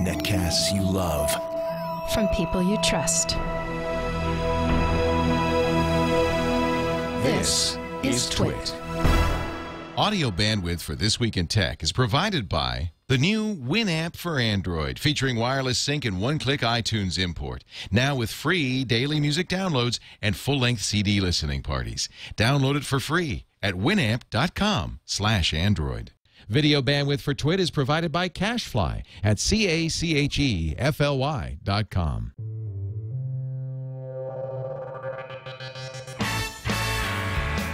Netcasts you love. From people you trust. This is TWiT. Audio bandwidth for This Week in Tech is provided by the new Winamp for Android, featuring wireless sync and one-click iTunes import. Now with free daily music downloads and full-length CD listening parties. Download it for free at winamp.com/Android. Video bandwidth for TWiT is provided by CacheFly at CacheFly.com.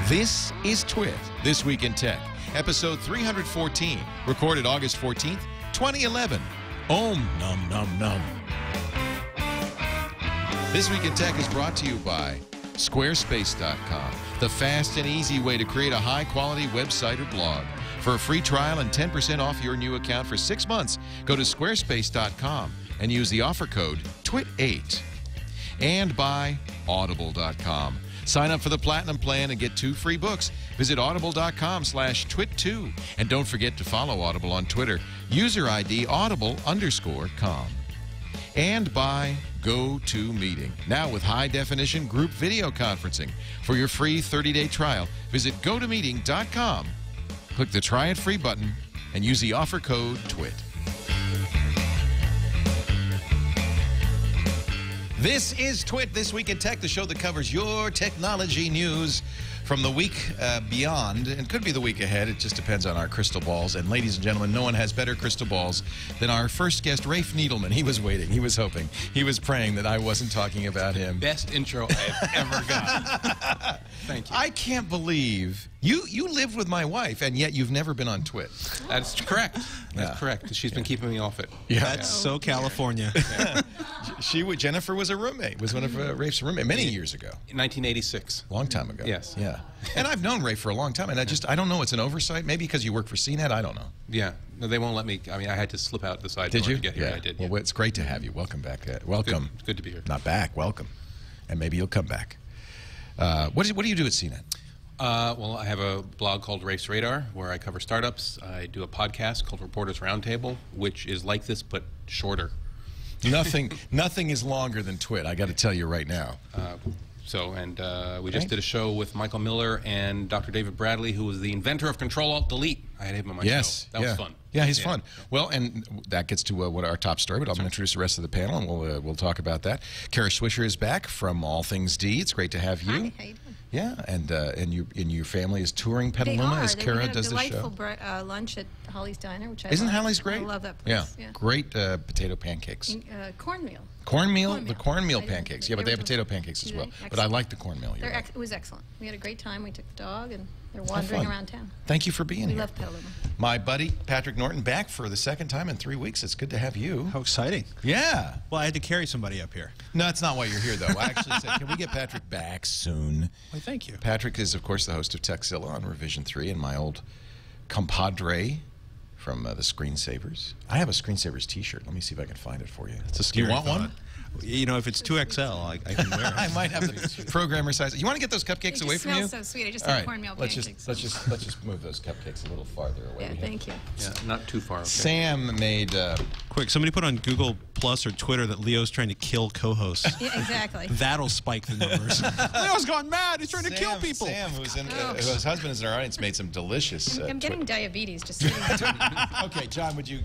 This is TWiT, This Week in Tech, episode 314, recorded August 14th, 2011. Om Num Num Num. This Week in Tech is brought to you by Squarespace.com, the fast and easy way to create a high-quality website or blog. For a free trial and 10% off your new account for 6 months, go to Squarespace.com and use the offer code TWIT8. And by Audible.com. Sign up for the Platinum Plan and get 2 free books. Visit audible.com/twit2. And don't forget to follow Audible on Twitter. User ID audible_com. And by GoToMeeting. Now with high-definition group video conferencing. For your free 30-day trial, visit gotomeeting.com. Click the Try It Free button and use the offer code TWIT. This is TWiT, This Week in Tech, the show that covers your technology news from the week beyond, and could be the week ahead. It just depends on our crystal balls. And ladies and gentlemen, no one has better crystal balls than our first guest, Rafe Needleman. He was waiting. He was hoping. He was praying that I wasn't talking about him. Best intro I have ever gotten. Thank you. I can't believe you lived with my wife, and yet you've never been on TWiT. That's correct. That's correct. She's been keeping me off it. Yeah. That's so California. Yeah. Jennifer was a roommate, was one of Rafe's roommates many years ago. In 1986. Long time ago. Yes. Yeah. And I've known Rafe for a long time, and I don't know, it's an oversight, maybe because you work for CNET, I don't know. Yeah. No, they won't let me. I mean, I had to slip out the side Did door you? to get here. Yeah. I did. Well, Yeah. it's great to have you. Welcome back. Welcome. It's good to be here. Not back. Welcome. And maybe you'll come back. What do you do at CNET? Well, I have a blog called Rafe's Radar, where I cover startups. I do a podcast called Reporters Roundtable, which is like this, but shorter. Nothing is longer than TWiT, I got to tell you right now. We just did a show with Michael Miller and Dr. David Bradley, who was the inventor of Control-Alt-Delete. I had him on my show. That was fun. Yeah, he's fun. Well, and that gets to what our top story, but I'm going to introduce the rest of the panel, and we'll talk about that. Kara Swisher is back from All Things D. It's great to have you. Hi, how you doing? Yeah, and your family is touring Petaluma as Kara does the show. We had a delightful lunch at Holly's Diner, which I Isn't love. Hallie's great? I love that place. Yeah, great potato pancakes. Cornmeal. The cornmeal pancakes. Yeah, but they have potato pancakes as well. But I like the cornmeal. It was excellent. We had a great time. We took the dog, and they're wandering around town. Thank you for being here. We love Petaluma. My buddy, Patrick Norton, back for the second time in 3 weeks. It's good to have you. How exciting. Yeah. Well, I had to carry somebody up here. No, that's not why you're here, though. I actually said, can we get Patrick back soon? Well, thank you. Patrick is, of course, the host of Techzilla on Revision 3 and my old compadre from the Screensavers. I have a Screensavers t-shirt. Let me see if I can find it for you. Do you want one? You know, if it's 2XL, I can wear it. I might have the programmer size. You want to get those cupcakes away from you? It smells so sweet. I just had cornmeal pancakes. Let's just move those cupcakes a little farther away. Yeah, thank you. Yeah, not too far. Okay. Sam made... Quick, somebody put on Google Plus or Twitter that Leo's trying to kill co-hosts. Yeah, exactly. That'll spike the numbers. Leo's gone mad. He's trying to kill people. Sam, whose husband is in our audience, made some delicious... I'm getting diabetes just sitting there. Okay, John, would you...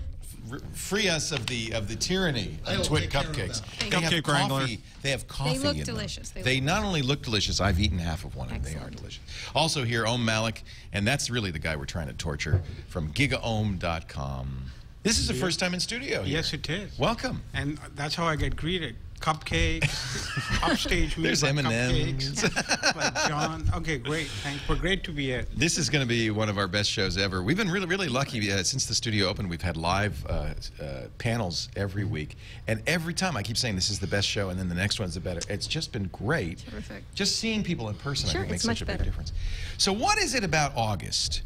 free us of the tyranny of TWiT cupcakes. Cupcake Wrangler. They have coffee. They look delicious. They not only look delicious. I've eaten half of one, and they are delicious. Also here, Malik, and that's really the guy we're trying to torture, from gigaohm.com. This is the first time in studio here. Yes, it is. Welcome. And that's how I get greeted. Cupcakes, upstage me There's by M&Ms. cupcakes. Like John. Okay, great. Thanks. We're great to be here. This is going to be one of our best shows ever. We've been really lucky since the studio opened. We've had live panels every week, and every time I keep saying this is the best show, and then the next one's the better. It's just been great. Terrific. Just seeing people in person, Sure, I think, makes it's such a much big difference. So what is it about August?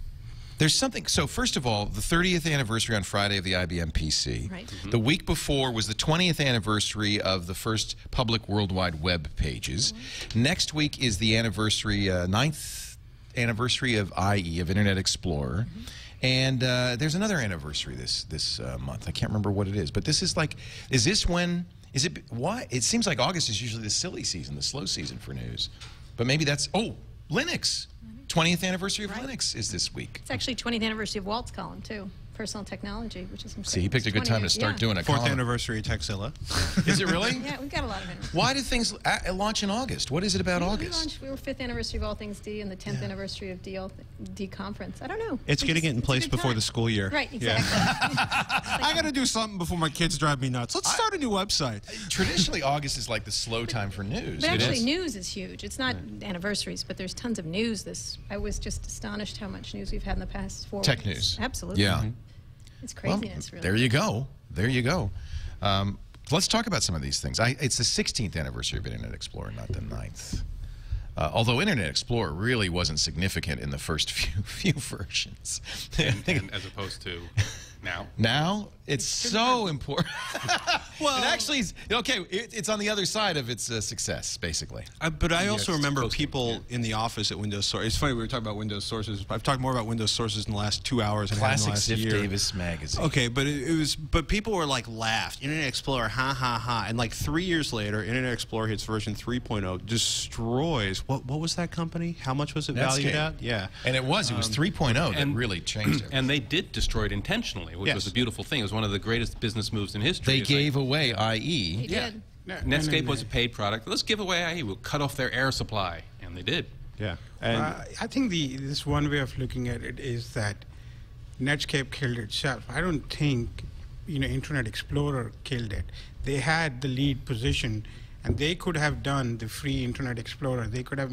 There's something, so first of all, the 30th anniversary on Friday of the IBM PC. Right. Mm-hmm. The week before was the 20th anniversary of the first public World Wide Web pages. Mm-hmm. Next week is the anniversary, 9th anniversary of IE, of Internet Explorer. Mm-hmm. And there's another anniversary this month. I can't remember what it is, but this is like, is this when? Is it why? It seems like August is usually the silly season, the slow season for news, but maybe that's Linux. 20th anniversary of Linux is this week. It's actually 20th anniversary of Walt's column, too. Personal technology, which is important. See, he picked a good time to start doing a 4th column. anniversary of Techzilla. Is it really? Yeah, we've got a lot of it. Why do things launch in August? What is it about August? We were 5th anniversary of All Things D and the 10th anniversary of D conference. I don't know. It's getting it in place before the school year. Right, exactly. I got to do something before my kids drive me nuts. Let's start a new website. Traditionally, August is like the slow time for news. But actually, news is huge. It's not anniversaries, but there's tons of news. I was just astonished how much news we've had in the past 4 weeks. Tech news. Absolutely. Yeah. It's craziness, really. There you go. There you go. Let's talk about some of these things. It's the 16th anniversary of Internet Explorer, not the 9th. Although Internet Explorer really wasn't significant in the first few versions. And as opposed to now. Now it's so important. Well, it actually is, okay. It's on the other side of its success, basically. But I also remember people in the office at Windows Source. It's funny we were talking about Windows Sources. I've talked more about Windows Sources in the last 2 hours. Classic Ziff Ziff Davis magazine. Okay, but but people were like laughed. Internet Explorer, ha ha ha, and like 3 years later, Internet Explorer hits version 3.0, destroys. What was that company? How much was it valued at? Yeah, and it was 3.0 that really changed it. And they did destroy it intentionally, which was a beautiful thing. It was one of the greatest business moves in history. They gave away IE. They did. Netscape was a paid product. Let's give away IE. We'll cut off their air supply, and they did. Yeah. And I think this one way of looking at it is that Netscape killed itself. I don't think Internet Explorer killed it. They had the lead position, and they could have done the free Internet Explorer. They could have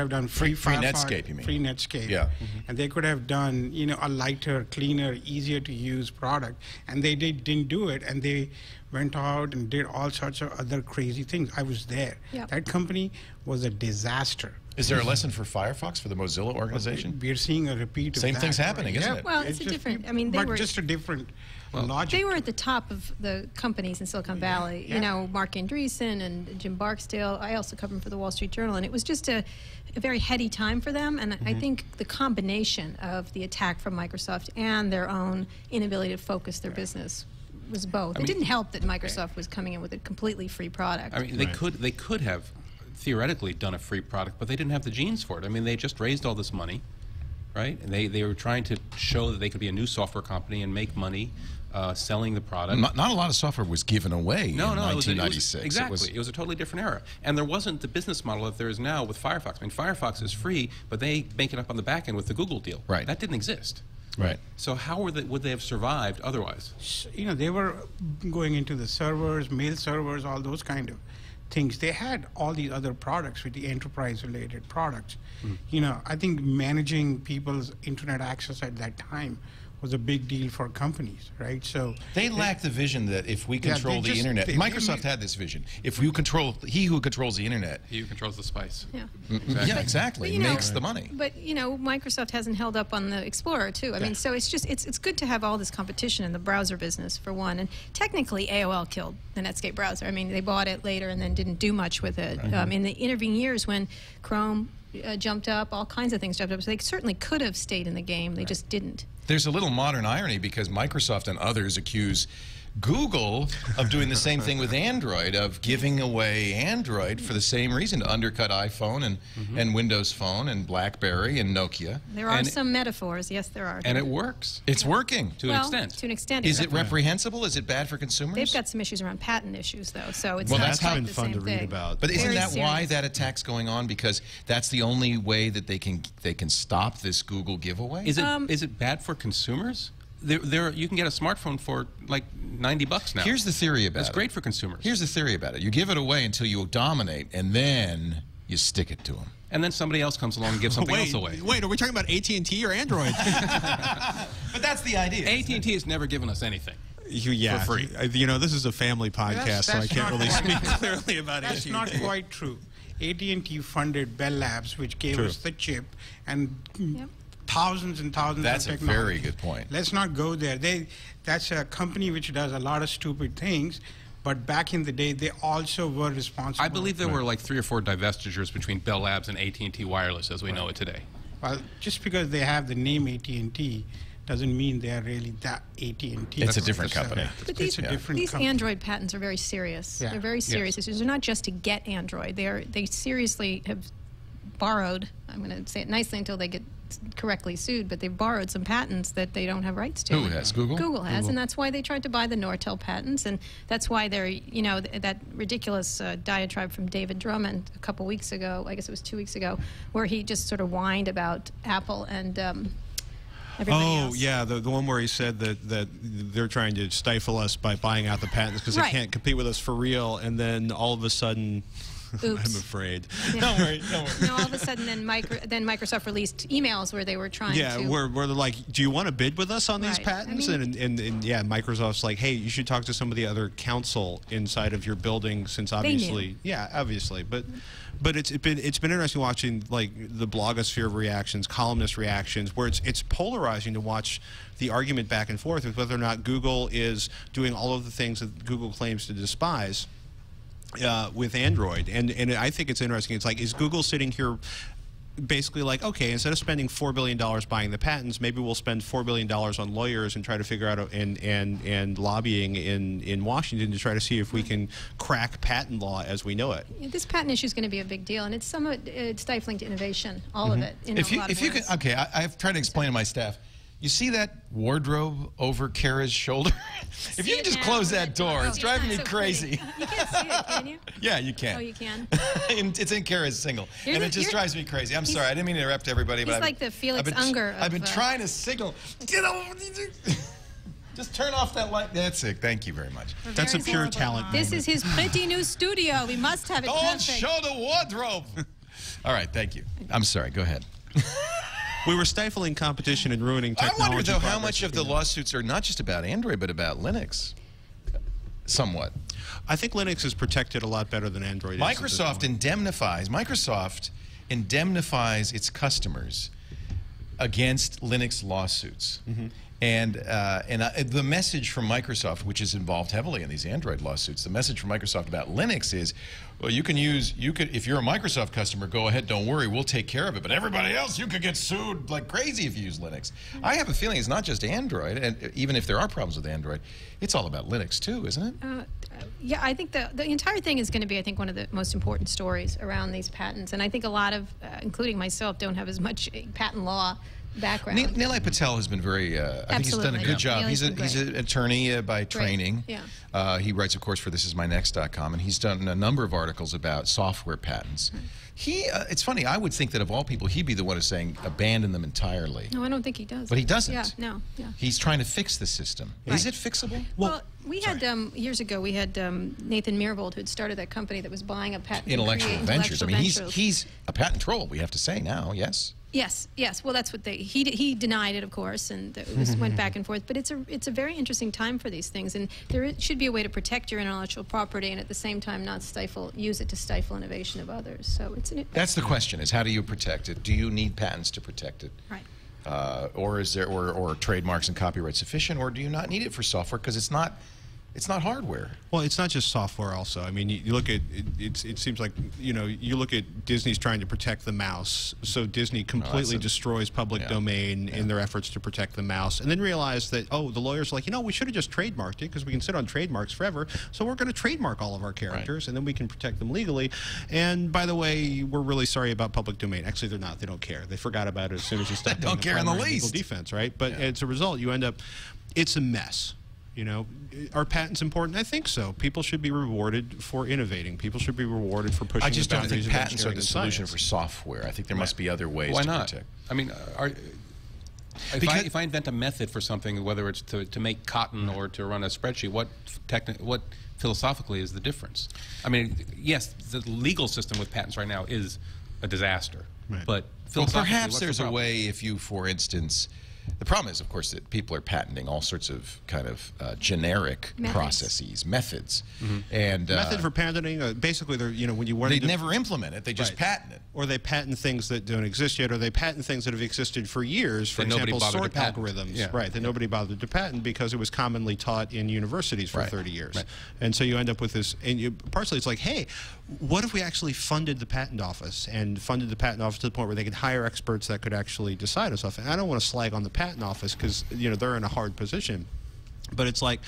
done free Netscape, you mean? Free Netscape. Yeah. And they could have done, a lighter, cleaner, easier to use product. And they didn't do it. And they went out and did all sorts of other crazy things. I was there. Yep. That company was a disaster. Is there a lesson for Firefox, for the Mozilla organization? We're seeing a repeat of Same that, thing's happening, right? isn't it? Well, it's a different. I mean, they were just a different logic. They were at the top of the companies in Silicon Valley. Yeah. Mark Andreessen and Jim Barksdale. I also covered them for the Wall Street Journal, and it was just a very heady time for them. And I think the combination of the attack from Microsoft and their own inability to focus their business was both. It didn't help that Microsoft was coming in with a completely free product. I mean, they could have theoretically done a free product, but they didn't have the genes for it. I mean, they just raised all this money, right? And they were trying to show that they could be a new software company and make money selling the product. Not a lot of software was given away in 1996. Exactly. It was a totally different era. And there wasn't the business model that there is now with Firefox. I mean, Firefox is free, but they make it up on the back end with the Google deal. Right. That didn't exist. Right. So how would they have survived otherwise? They were going into the servers, mail servers, all those kind of things. They had all these other products with the enterprise-related products. I think managing people's internet access at that time was a big deal for companies, right? So they lacked the vision that if we control the internet, Microsoft had this vision. If you control, he who controls the internet, he who controls the spice. Yeah. Exactly. Yeah, exactly. Makes the money. But Microsoft hasn't held up on the Explorer too. I mean, so it's good to have all this competition in the browser business for one. And technically, AOL killed the Netscape browser. I mean, they bought it later and then didn't do much with it. In the intervening years, when Chrome jumped up, all kinds of things jumped up. So they certainly could have stayed in the game. They just didn't. There's a little modern irony because Microsoft and others accuse Google of doing the same thing with Android, of giving away Android for the same reason, to undercut iPhone and Windows Phone and BlackBerry and Nokia. There are some metaphors, yes there are. And it works. It's working. To an extent. To an extent. Is it reprehensible? Is it bad for consumers? They've got some issues around patent issues, though, so it's well, not that's quite been the fun same to read thing. about. But isn't Very that why serious. that attack's going on? Because that's the only way that they can stop this Google giveaway? Is it bad for consumers? You can get a smartphone for like $90 now. Here's the theory about it. It's great for consumers. Here's the theory about it. You give it away until you dominate, and then you stick it to them. And then somebody else comes along and gives something else away. Wait, are we talking about AT&T or Android? But that's the idea. AT&T has never given us anything. Yeah, for free. This is a family podcast, so I can't really speak clearly about That's AT&T. not quite true. AT&T funded Bell Labs, which gave us the chip, and thousands and thousands That's of a technology. very good point. Let's not go there. That's a company which does a lot of stupid things, but back in the day, they also were responsible. I believe there were like 3 or 4 divestitures between Bell Labs and AT&T Wireless as we know it today. Well, just because they have the name AT&T doesn't mean they are really that AT&T. It's a different company. But It's a different company. Android patents are very serious. Yeah. They're very serious issues. They're not just to get Android. They seriously have borrowed, I'm going to say it nicely until they get correctly sued, but they've borrowed some patents that they don't have rights to. Who has? Google? Google has, and that's why they tried to buy the Nortel patents, and that's why they're, you know, that ridiculous diatribe from David Drummond a couple weeks ago, I guess it was 2 weeks ago, where he just sort of whined about Apple and everybody else. Yeah, the one where he said that they're trying to stifle us by buying out the patents because they can't compete with us for real, and then all of a sudden... Oops. I'm afraid. Yeah. Don't worry. No, all of a sudden, then Microsoft released emails where they were trying to... Yeah, where they're like, do you want to bid with us on these Right. patents? I mean, and yeah, Microsoft's like, hey, you should talk to some of the other counsel inside of your building, since obviously... Yeah, obviously. But it's been interesting watching like the blogosphere reactions, columnist reactions, where it's polarizing to watch the argument back and forth with whether or not Google is doing all of the things that Google claims to despise with Android. And I think it's interesting. It's like, is Google sitting here basically like, okay, instead of spending $4 billion buying the patents, maybe we'll spend $4 billion on lawyers and try to figure out and lobbying in Washington to try to see if we can crack patent law as we know it. This patent issue is going to be a big deal, and it's somewhat stifling to innovation, all of it. In a lot of ways. Okay, I've tried to explain to my staff. You see that wardrobe over Kara's shoulder? If you can just close that door, it's driving me crazy. You can't see it, can you? Yeah, you can. Oh, you can? It's in Kara's single, and it just drives me crazy. I'm sorry, I didn't mean to interrupt everybody. He's but like the Felix Unger I've been trying to signal. Get over. Just turn off that light. That's it. Thank you very much. That's a pure talent. This is his pretty new studio. We must have it Don't perfect. show the wardrobe. All right, thank you. I'm sorry. Go ahead. We were stifling competition and ruining technology. I wonder, though, how much of the lawsuits are not just about Android, but about Linux? Somewhat. I think Linux is protected a lot better than Android is. Microsoft indemnifies its customers against Linux lawsuits. Mm-hmm. And the message from Microsoft, which is involved heavily in these Android lawsuits, the message from Microsoft about Linux is, well, if you're a Microsoft customer, go ahead, don't worry, we'll take care of it. But everybody else, you could get sued like crazy if you use Linux. I have a feeling it's not just Android, and even if there are problems with Android, it's all about Linux too, isn't it? Yeah, I think the entire thing is going to be, I think, one of the most important stories around these patents. And I think a lot of, including myself, don't have as much patent law background. Nilay Patel has been very, I think he's done a good job. He's an attorney by training. Yeah. He writes, of course, for thisismynext.com, and he's done a number of articles about software patents. It's funny, I would think that of all people, he'd be the one who's saying abandon them entirely. No, I don't think he does. But he doesn't. Yeah, no, yeah. He's trying to fix the system. Right. Is it fixable? Well, we had, years ago, we had Nathan Myhrvold, who had started that company that was buying up patent Intellectual Ventures. I mean, he's a patent troll, we have to say now, yes? Yes, yes. Well, that's what he denied it, of course, and it went back and forth. But it's a very interesting time for these things, and there should be a way to protect your intellectual property, and at the same time not use it to stifle innovation of others. So that's the question: is how do you protect it? Do you need patents to protect it? Right. Or is there or trademarks and copyright sufficient, or do you not need it for software because it's not hardware? Well, it's not just software also. I mean, you look at it seems like, you look at Disney's trying to protect the mouse. So Disney completely destroys public domain in their efforts to protect the mouse, and then realize that, oh, the lawyers are like, we should have just trademarked it because we can sit on trademarks forever. So we're going to trademark all of our characters, and then we can protect them legally. And by the way, we're really sorry about public domain. Actually, they're not. They don't care. They forgot about it as soon as you start doing don't care in the least. Legal defense, right? But as a result, you end up, it's a mess. Are patents important? I think so. People should be rewarded for innovating. People should be rewarded for pushing. I just the don't think boundaries of patents are the solution science. for software. I think there must be other ways Why to not? protect. I mean, if I invent a method for something, whether it's to make cotton or to run a spreadsheet, what philosophically is the difference? I mean, yes, the legal system with patents right now is a disaster. Right. But Well, philosophically, perhaps what's the there's a problem? way if you, for instance, The problem is, of course, that people are patenting all sorts of kind of generic processes, methods, and method for patenting. Basically, they're when you want they never implement it, they just patent it, or they patent things that don't exist yet, or they patent things that have existed for years. For example, sort algorithms, that nobody bothered to patent because it was commonly taught in universities for 30 years, and so you end up with this. And partially, it's like, hey, what if we actually funded the patent office to the point where they could hire experts that could actually decide on stuff? And I don't want to slag on the patent office because they're in a hard position, but it's like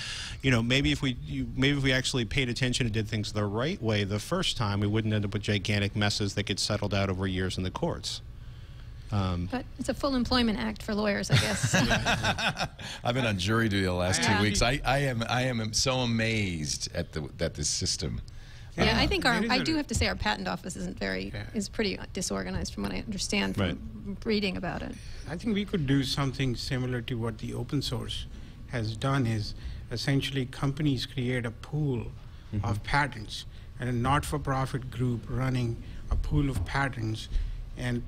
maybe if we actually paid attention and did things the right way the first time, we wouldn't end up with gigantic messes that get settled out over years in the courts. But it's a full employment act for lawyers, I guess. I've been on jury duty the last 2 weeks. I am so amazed at this system. Yeah, I think I do have to say our patent office is pretty disorganized from what I understand from reading about it. I think we could do something similar to what the open source has done, is essentially companies create a pool of patents, and a not-for-profit group running a pool of patents, and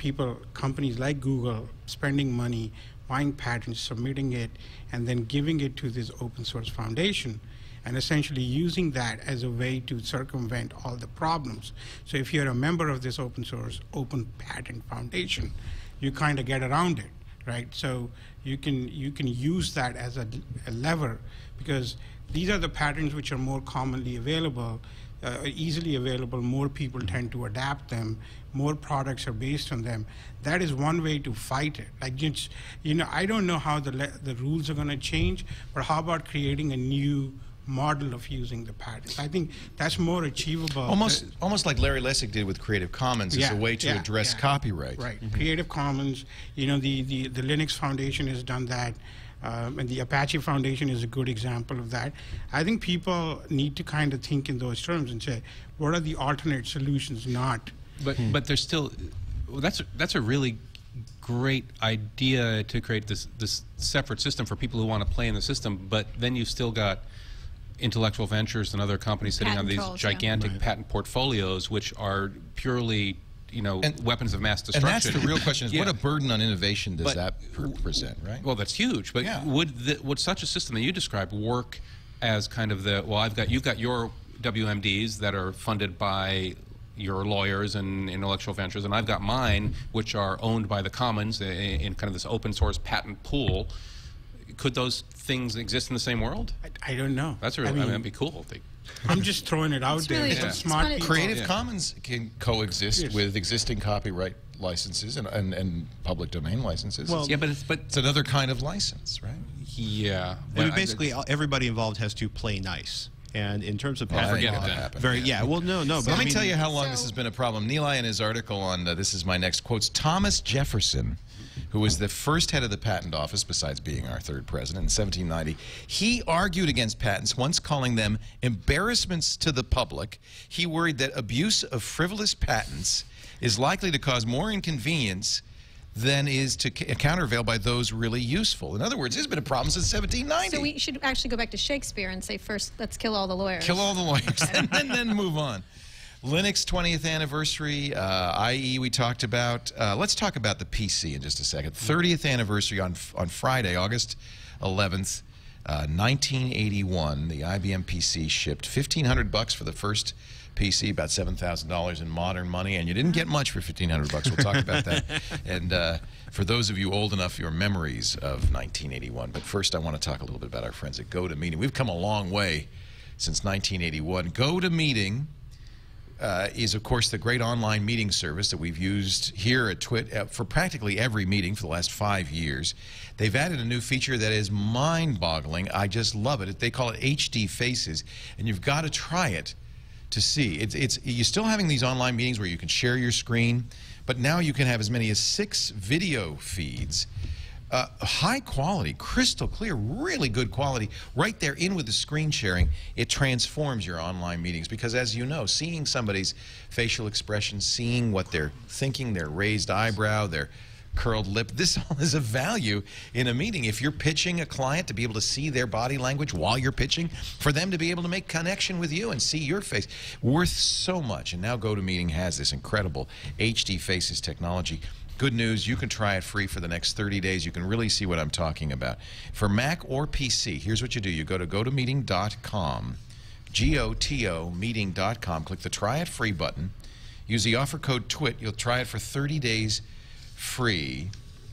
companies like Google spending money, buying patents, submitting it, and then giving it to this open source foundation, and essentially using that as a way to circumvent all the problems. So if you're a member of this open source, open patent foundation, you kind of get around it, right? So you can use that as a lever, because these are the patents which are more commonly available, easily available. More people tend to adapt them. More products are based on them. That is one way to fight it. Like, I don't know how the rules are going to change, but how about creating a new model of using the patents? I think that's more achievable. Almost like Larry Lessig did with Creative Commons as a way to address copyright. Right. Creative Commons, the Linux Foundation has done that, and the Apache Foundation is a good example of that. I think people need to kind of think in those terms and say, what are the alternate solutions? But there's still, that's a really great idea to create this separate system for people who want to play in the system, but then you've still got Intellectual Ventures and other companies sitting on these gigantic patent portfolios, which are purely, weapons of mass destruction. And that's the real question: is what a burden on innovation does that present, right? Well, that's huge. But would such a system that you described work as kind of you've got your WMDs that are funded by your lawyers and Intellectual Ventures, and I've got mine, which are owned by the Commons in kind of this open source patent pool. Could those things exist in the same world? I don't know. That's really, that'd be cool. I'm just throwing it out there. Really, Smart people. Creative Commons can coexist with existing copyright licenses and public domain licenses. Well, but it's another kind of license, right? Yeah. Basically, everybody involved has to play nice. And in terms of no. But let me tell you how long this has been a problem. Neeli, in his article on This Is My Next, quotes Thomas Jefferson, who was the first head of the patent office, besides being our third president, in 1790. He argued against patents, once calling them embarrassments to the public. He worried that abuse of frivolous patents is likely to cause more inconvenience than is to countervail by those really useful. In other words, there's been a problem since 1790. So we should actually go back to Shakespeare and say, first, let's kill all the lawyers. Kill all the lawyers, and then move on. Linux 20th anniversary, IE we talked about. Let's talk about the PC in just a second. 30th anniversary on Friday, August 11th, 1981. The IBM PC shipped $1,500 for the first PC, about $7,000 in modern money, and you didn't get much for $1,500. We'll talk about that. And for those of you old enough, your memories of 1981. But first, I want to talk a little bit about our friends at GoToMeeting. We've come a long way since 1981. GoToMeeting is, of course, the great online meeting service that we've used here at TWiT for practically every meeting for the last 5 years. They've added a new feature that is mind-boggling. I just love it. They call it HD Faces, and you've got to try it to see. You're still having these online meetings where you can share your screen, but now you can have as many as 6 video feeds. High quality, crystal clear, really good quality, right there in with the screen sharing. It transforms your online meetings because, as you know, seeing somebody's facial expression, seeing what they're thinking, their raised eyebrow, their curled lip, this all is of value in a meeting. If you're pitching a client, to be able to see their body language while you're pitching, for them to be able to make connection with you and see your face, worth so much. And now GoToMeeting has this incredible HD Faces technology. good news, you can try it free for the next 30 days. You can really see what I'm talking about. For Mac or PC, here's what you do. You go to gotomeeting.com, G-O-T-O meeting.com, click the Try It Free button. Use the offer code TWiT. You'll try it for 30 days free.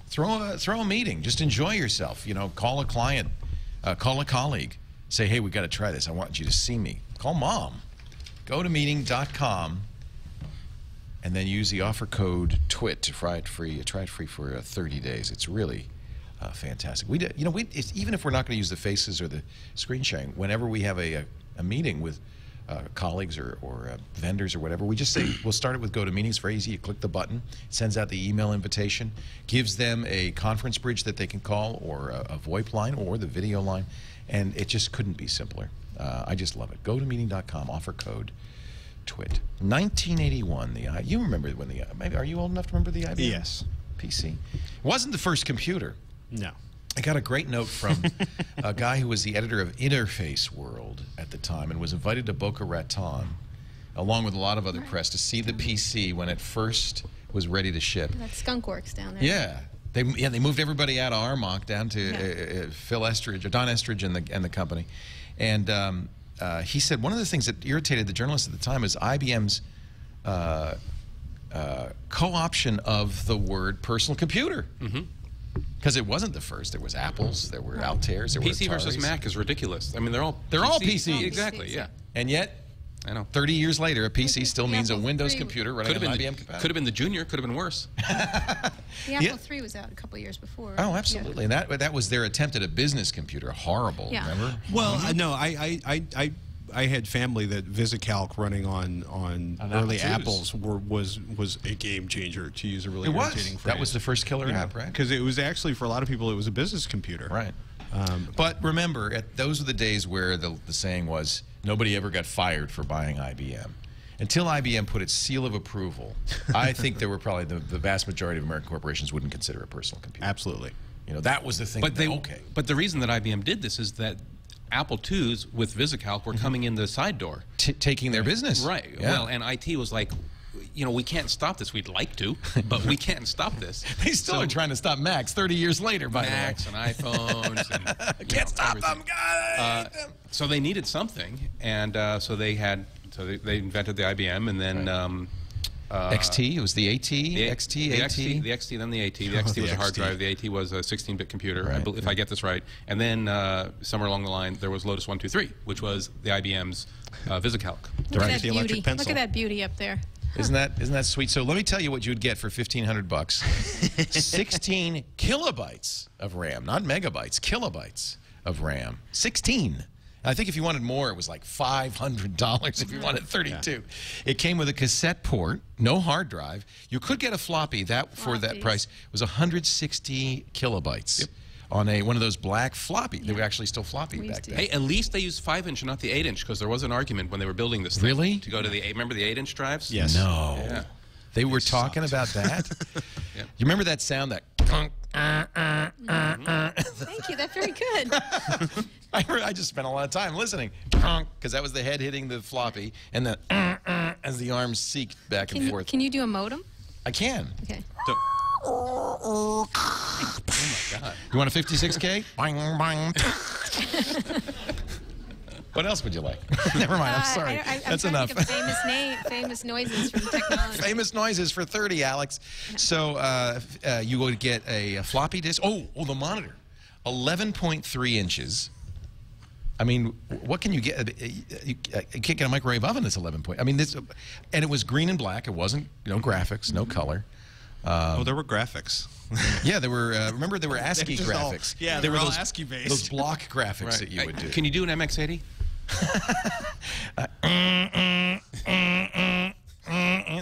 Throw a meeting. Just enjoy yourself. You know, call a client, call a colleague. Say, hey, we got to try this. I want you to see me. Call mom. Go to meeting.com and then use the offer code TWiT to try it free. Try it free for 30 days. It's really fantastic. Even if we're not going to use the faces or the screen sharing, whenever we have a meeting with colleagues or vendors or whatever, we just say, we'll start it with GoToMeeting. It's very easy. You click the button, sends out the email invitation, gives them a conference bridge that they can call, or a VoIP line, or the video line, and it just couldn't be simpler. I just love it. GoToMeeting.com, offer code TWiT. 1981, you remember when maybe, are you old enough to remember the IBM? Yes. PC? It wasn't the first computer. No. I got a great note from a guy who was the editor of Interface World at the time and was invited to Boca Raton, along with a lot of other press, to see the PC when it first was ready to ship. That Skunk Works down there. Yeah. They moved everybody out of Armonk down to Phil Estridge, or Don Estridge and the company. And he said one of the things that irritated the journalists at the time is IBM's co-option of the word personal computer. Because it wasn't the first. There was Apples, there were Altairs, there were PC versus Ataris. Mac is ridiculous. I mean, they're all PCs. Exactly, yeah. And yet, I know. 30 years later, a PC still means a Apple Windows III computer running on IBM compatible. Could have been the Junior, could have been worse. The Apple III was out a couple years before. Oh, absolutely. And that was their attempt at a business computer. Horrible, remember? Well, no, I had family that VisiCalc running on early Apples was a game changer, to use a really irritating phrase. That was the first killer app, right? Because it was actually, for a lot of people, it was a business computer. Right. But remember, those were the days where the saying was, nobody ever got fired for buying IBM. Until IBM put its seal of approval, I think there were probably the vast majority of American corporations wouldn't consider a personal computer. Absolutely. You know, that was the thing. But the reason that IBM did this is that Apple IIs with VisiCalc were coming in the side door. Taking their business. Right. Yeah. Well, and IT was like, you know, we can't stop this. We'd like to, but we can't stop this. They still are trying to stop Macs 30 years later, by Macs and iPhones. And, can't stop them, guys. So they needed something, and so they invented the IBM, and then XT, it was the AT, the XT, AT. The XT, then the AT. The XT was a hard drive. The AT was a 16-bit computer, right, if I get this right. And then somewhere along the line, there was Lotus 123, which was the IBM's VisiCalc. Look at that the electric beauty. pencil. Look at that beauty up there. Isn't that sweet? So let me tell you what you'd get for $1,500. 16 kilobytes of RAM, not megabytes, kilobytes of RAM. 16. I think if you wanted more, it was like $500 if you wanted 32. Yeah. It came with a cassette port, no hard drive. You could get a floppy. For that price was 160 kilobytes. Yep. On one of those black floppy. They were actually still floppy back then. Hey, at least they used 5-inch and not the 8-inch, because there was an argument when they were building this thing. Really? To go to the remember the 8-inch drives? Yes. No. Yeah. They were talking about that? Yeah. You remember that sound, that Thank you. That's very good. I just spent a lot of time listening, because that was the head hitting the floppy, and the as the arms seeked back and forth. Can you do a modem? I can. Okay. Oh my God! You want a 56K? Boing, boing. What else would you like? Never mind. I'm sorry. That's enough. Famous noises from technology. Famous noises for 30, Alex. So you would get a floppy disk. Oh, the monitor, 11.3 inches. I mean, what can you get? You can't get a microwave oven that's 11 point. I mean, this, and it was green and black. It wasn't, graphics, no color. There were graphics. Yeah, there were. Remember, there were ASCII graphics. There were those ASCII based. Those block graphics that you would do. Can you do an MX80?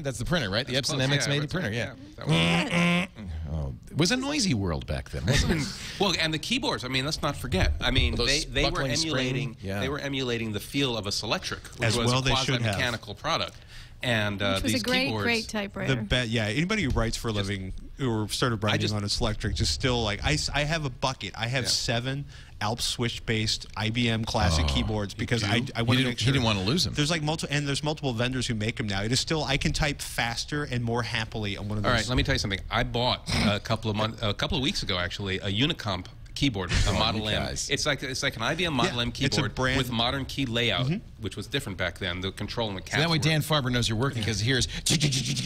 That's the printer, right? The Epson MX80 printer. Yeah. It was a noisy world back then, wasn't it? Well, and the keyboards. I mean, let's not forget. I mean, they were emulating. Yeah. They were emulating the feel of a Selectric, which As was well a they should have. quasi-mechanical product. And which was these a great, keyboards, great typewriter. Anybody who writes for a living or started writing on a Selectric, just still like, I have a bucket. I have 7 Alp Swish-based IBM classic keyboards because I want to make sure. He didn't want to lose them. There's like there's multiple vendors who make them now. It is still, I can type faster and more happily on one of those. All right, let me tell you something. I bought a couple of weeks ago actually a Unicomp keyboard, a Model M. It's like an IBM Model M keyboard with modern key layout, which was different back then. The control and the caps. So that way Dan Farber knows you're working because here's.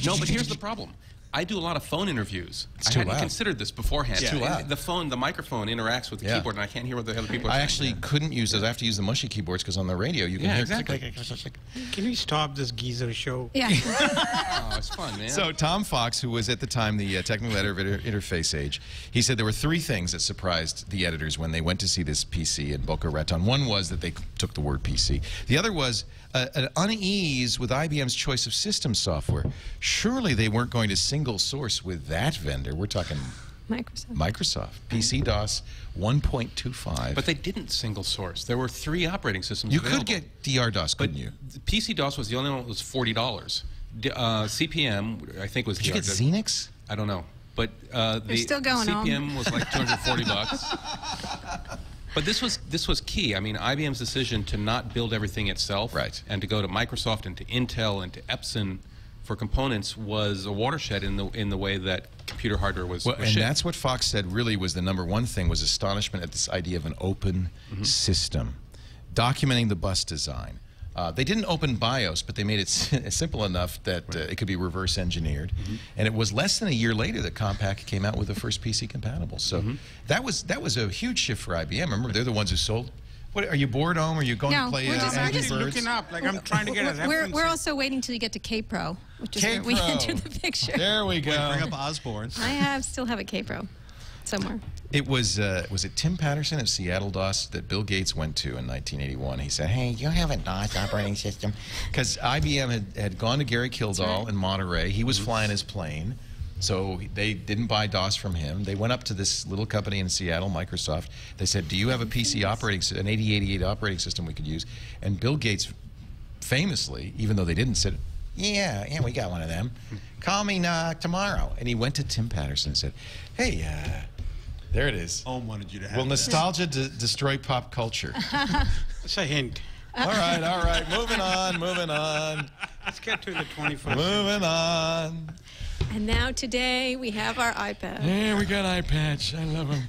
No, but here's the problem. I do a lot of phone interviews. It's I too hadn't loud. considered this beforehand. It's too loud. The microphone interacts with the keyboard, and I can't hear what the other people are saying. I actually couldn't use those. I have to use the mushy keyboards because on the radio you can hear. Exactly. Can we stop this geezer show? Yeah. Oh, it's fun, man. So Tom Fox, who was at the time the technical editor of Interface Age, he said there were 3 things that surprised the editors when they went to see this PC in Boca Raton. One was that they took the word PC. The other was an unease with IBM's choice of system software. Surely they weren't going to single source with that vendor. We're talking Microsoft. PC-DOS 1.25. But they didn't single source. There were 3 operating systems You available. could get DR-DOS, couldn't you? PC-DOS was the only one that was $40. CPM, I think, was Did you get Xenix? I don't know. But the still going on. CPM was like $240. But this was key. I mean, IBM's decision to not build everything itself, and to go to Microsoft and to Intel and to Epson for components was a watershed in the way that computer hardware was. Well, and that's what Fox said really was the #1 thing, was astonishment at this idea of an open system, documenting the bus design. They didn't open BIOS, but they made it simple enough that it could be reverse engineered. And it was less than a year later that Compaq came out with the first PC compatible. So that was a huge shift for IBM. Remember, they're the ones who sold. What, are you bored, Ohm? Are you going to play we're just Birds? looking up, like I'm trying to get a reference. We're also waiting till you get to K-Pro, which is where we enter the picture. There we go. Bring up Osborne. I still have a K-Pro somewhere. It was it Tim Patterson of Seattle DOS that Bill Gates went to in 1981. He said, hey, you have a DOS operating system? Because IBM had gone to Gary Kildall in Monterey. He was flying his plane. So they didn't buy DOS from him. They went up to this little company in Seattle, Microsoft. They said, do you have a PC operating system, an 8088 operating system we could use? And Bill Gates famously, even though they didn't, said, yeah, we got one of them. Call me tomorrow. And he went to Tim Patterson and said, hey, there it is. Ohm wanted you to have Will nostalgia destroy pop culture? It's a hint. All right. Moving on. Let's get to the 21st. Moving on. And now today we have our iPad. Yeah, we got iPads. I love them.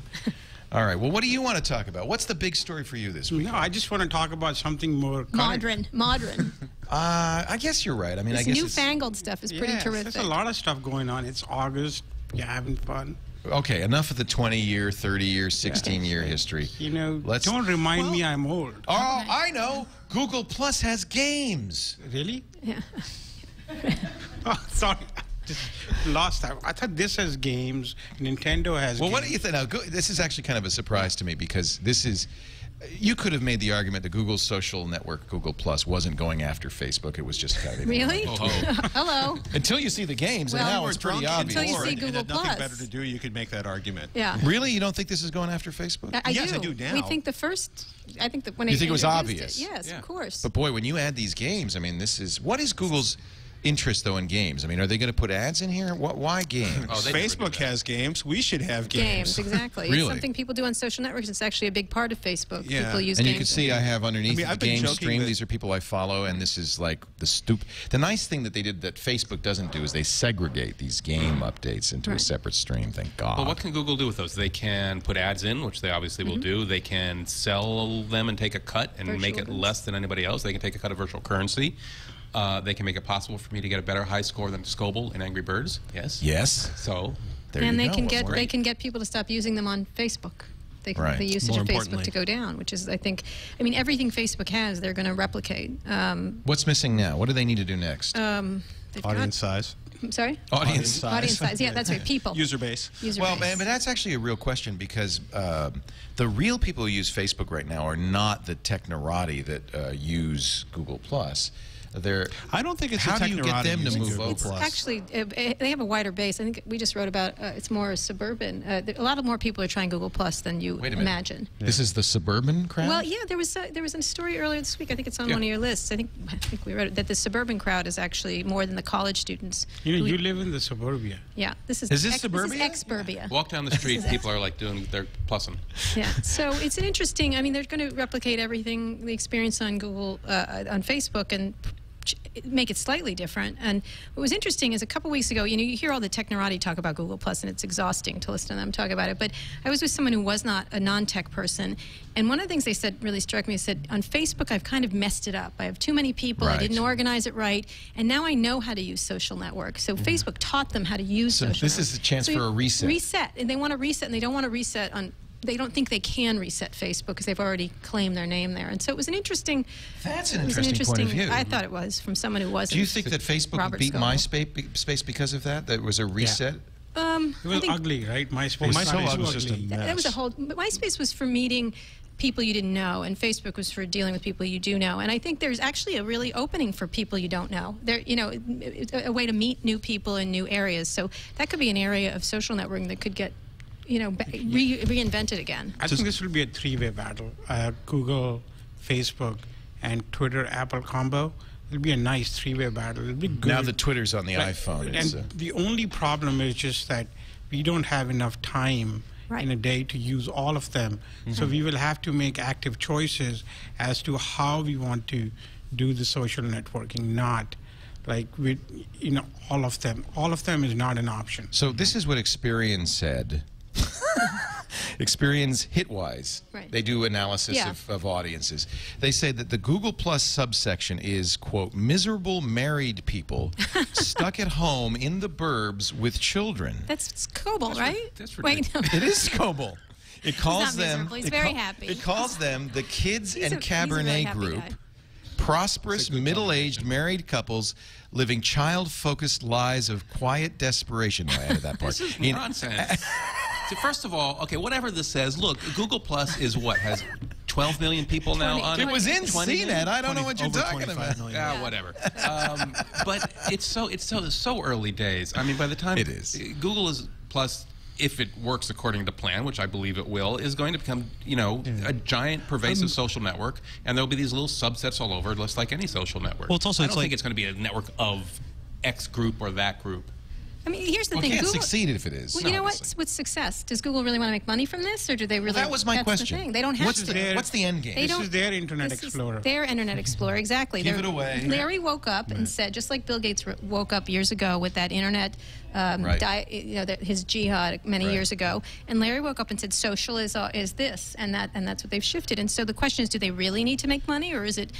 All right. Well, what do you want to talk about? What's the big story for you this week? No, I just want to talk about something more current. Modern. I guess you're right. I mean, This I guess newfangled stuff is pretty terrific. There's a lot of stuff going on. It's August. You're having fun. Okay, enough of the 20-year, 30-year, 16-year history. You know, don't remind me I'm old. Oh, I know. Google Plus has games. Really? Yeah. Oh, sorry. Just lost that. I thought this has games. Nintendo has games. Well, what do you think? Now, this is actually kind of a surprise to me because this is... You could have made the argument that Google's social network, Google Plus, wasn't going after Facebook. It was just kind of... Really? Hello. Until you see the games, and now it's pretty obvious. Until you see Google and had nothing Plus. better to do, you could make that argument. Yeah. Really? You don't think this is going after Facebook? Yes, I do now. We think the first... I think that when You think it was obvious? Yes, of course. But boy, when you add these games, I mean, this is... What is Google's interest, though, in games? I mean, are they going to put ads in here? Why games? Facebook has games. We should have games. Exactly. Really? It's something people do on social networks. It's actually a big part of Facebook. Yeah. People use And games. you can see I have underneath the I've been game joking stream. that- These are people I follow, and this is like the nice thing that they did that Facebook doesn't do is they segregate these game updates into a separate stream. Thank God. Well, what can Google do with those? They can put ads in, which they obviously will do. They can sell them and take a cut and make it less than anybody else. They can take a cut of virtual currency. They can make it possible for me to get a better high score than Scoble in Angry Birds. Yes. Yes. So. There and you they go. can What's get more? they can get people to stop using them on Facebook. They can Right. the usage More of Facebook importantly. to go down, which is I mean everything Facebook has they're going to replicate. What's missing now? What do they need to do next? They've Audience size. I'm sorry. Audience size. Audience size. Yeah, that's right. People. User base. User Well, base. but that's actually a real question because the real people who use Facebook right now are not the technorati that use Google Plus. I don't think it's how a do you get them to using move Google over? It's Plus. actually, they have a wider base. I think we just wrote about it's more suburban. A lot more people are trying Google Plus than you imagine. This is the suburban crowd? Well, yeah, there was a story earlier this week. I think it's on one of your lists. I think we read it, that the suburban crowd is actually more than the college students. You know, you live in the suburbia. Yeah, this is suburbia? This is ex-burbia. Walk down the street, people are like they're plussing. Yeah, so it's an interesting. I mean, they're going to replicate everything, the experience on Google, on Facebook, and make it slightly different. And what was interesting is a couple weeks ago, you know, you hear all the technorati talk about Google Plus, and it's exhausting to listen to them talk about it. But I was with someone who was not a non-tech person, and one of the things they said really struck me. They said, on Facebook, I've kind of messed it up. I have too many people. I didn't organize it right, and now I know how to use social networks. So Facebook taught them how to use social networks. This is a chance for a reset. Reset, and they want to reset, and they don't want to reset on. They don't think they can reset Facebook because they've already claimed their name there. And so it was an interesting... That's an interesting point of view. I thought it was, from someone who wasn't. Do you think that Facebook beat MySpace because of that? That was a reset? It was ugly, right? MySpace. Well, MySpace was just a mess. That was a whole... MySpace was for meeting people you didn't know, and Facebook was for dealing with people you do know. And I think there's actually a really opening for people you don't know. There, you know, a way to meet new people in new areas. So that could be an area of social networking that could get, you know, reinvented again. I think this will be a three-way battle. Google, Facebook, and Twitter, Apple combo. It'll be a nice three-way battle. It'll be good. Now the Twitter's on the iPhone. And the only problem is just that we don't have enough time in a day to use all of them. So we will have to make active choices as to how we want to do the social networking, not like with, you know, all of them. All of them is not an option. So this is what Experian said. Experian's Hitwise. They do analysis of audiences. They say that the Google Plus subsection is, quote, miserable married people stuck at home in the burbs with children. That's Coble, right? That's Wait, no. It is Coble. It calls He's not them. miserable. He's very happy. It calls them the Kids and He's a Cabernet really happy Group. guy. Prosperous, middle-aged married couples living child-focused lives of quiet desperation. I added that part. This is nonsense. See, first of all, okay, whatever this says, look, Google Plus is what, has 12 million people now on it? It was in CNET. I don't know what you're talking about. Yeah, whatever. But it's so early days. I mean, by the time it is, Google is Plus, if it works according to plan, which I believe it will, is going to become, you know, a giant pervasive social network, and there'll be these little subsets all over, just like any social network. Well, it's also I don't think it's going to be a network of X group or that group. I mean, here's the thing. Google Can't succeed if it is. Well, you know what's success? Does Google really want to make money from this, or do they really? That was my question. The thing. They don't have what's the end game? This is their Internet Explorer. Their Internet Explorer, exactly. Give it away. Larry woke up and said, just like Bill Gates woke up years ago with that Internet, his jihad many years ago, and Larry woke up and said, social is this, and that's what they've shifted. And so the question is, do they really need to make money, or is it?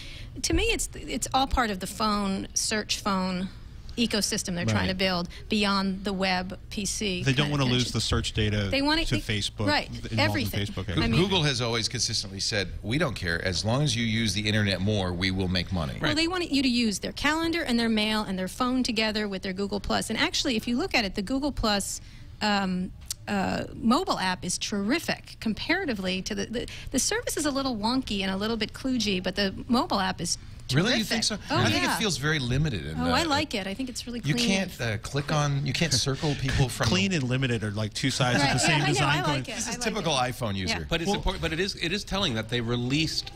To me, it's all part of the search phone ecosystem they're trying to build beyond the web PC. They don't want to lose the search data to Facebook. Right, everything. Facebook. I mean, Google has always consistently said, we don't care. As long as you use the internet more, we will make money. Well, they want you to use their calendar and their mail and their phone together with their Google Plus. And actually, if you look at it, the Google Plus mobile app is terrific comparatively to the service is a little wonky and a little bit kludgy, but the mobile app is terrific. Really? You think so? Oh, I think it feels very limited. I like it. I think it's really clean. You can't click on, you can't circle people from... Clean and limited are like two sides of the same design. I like it. This is typical iPhone user. Yeah. But it's important. But it is telling that they released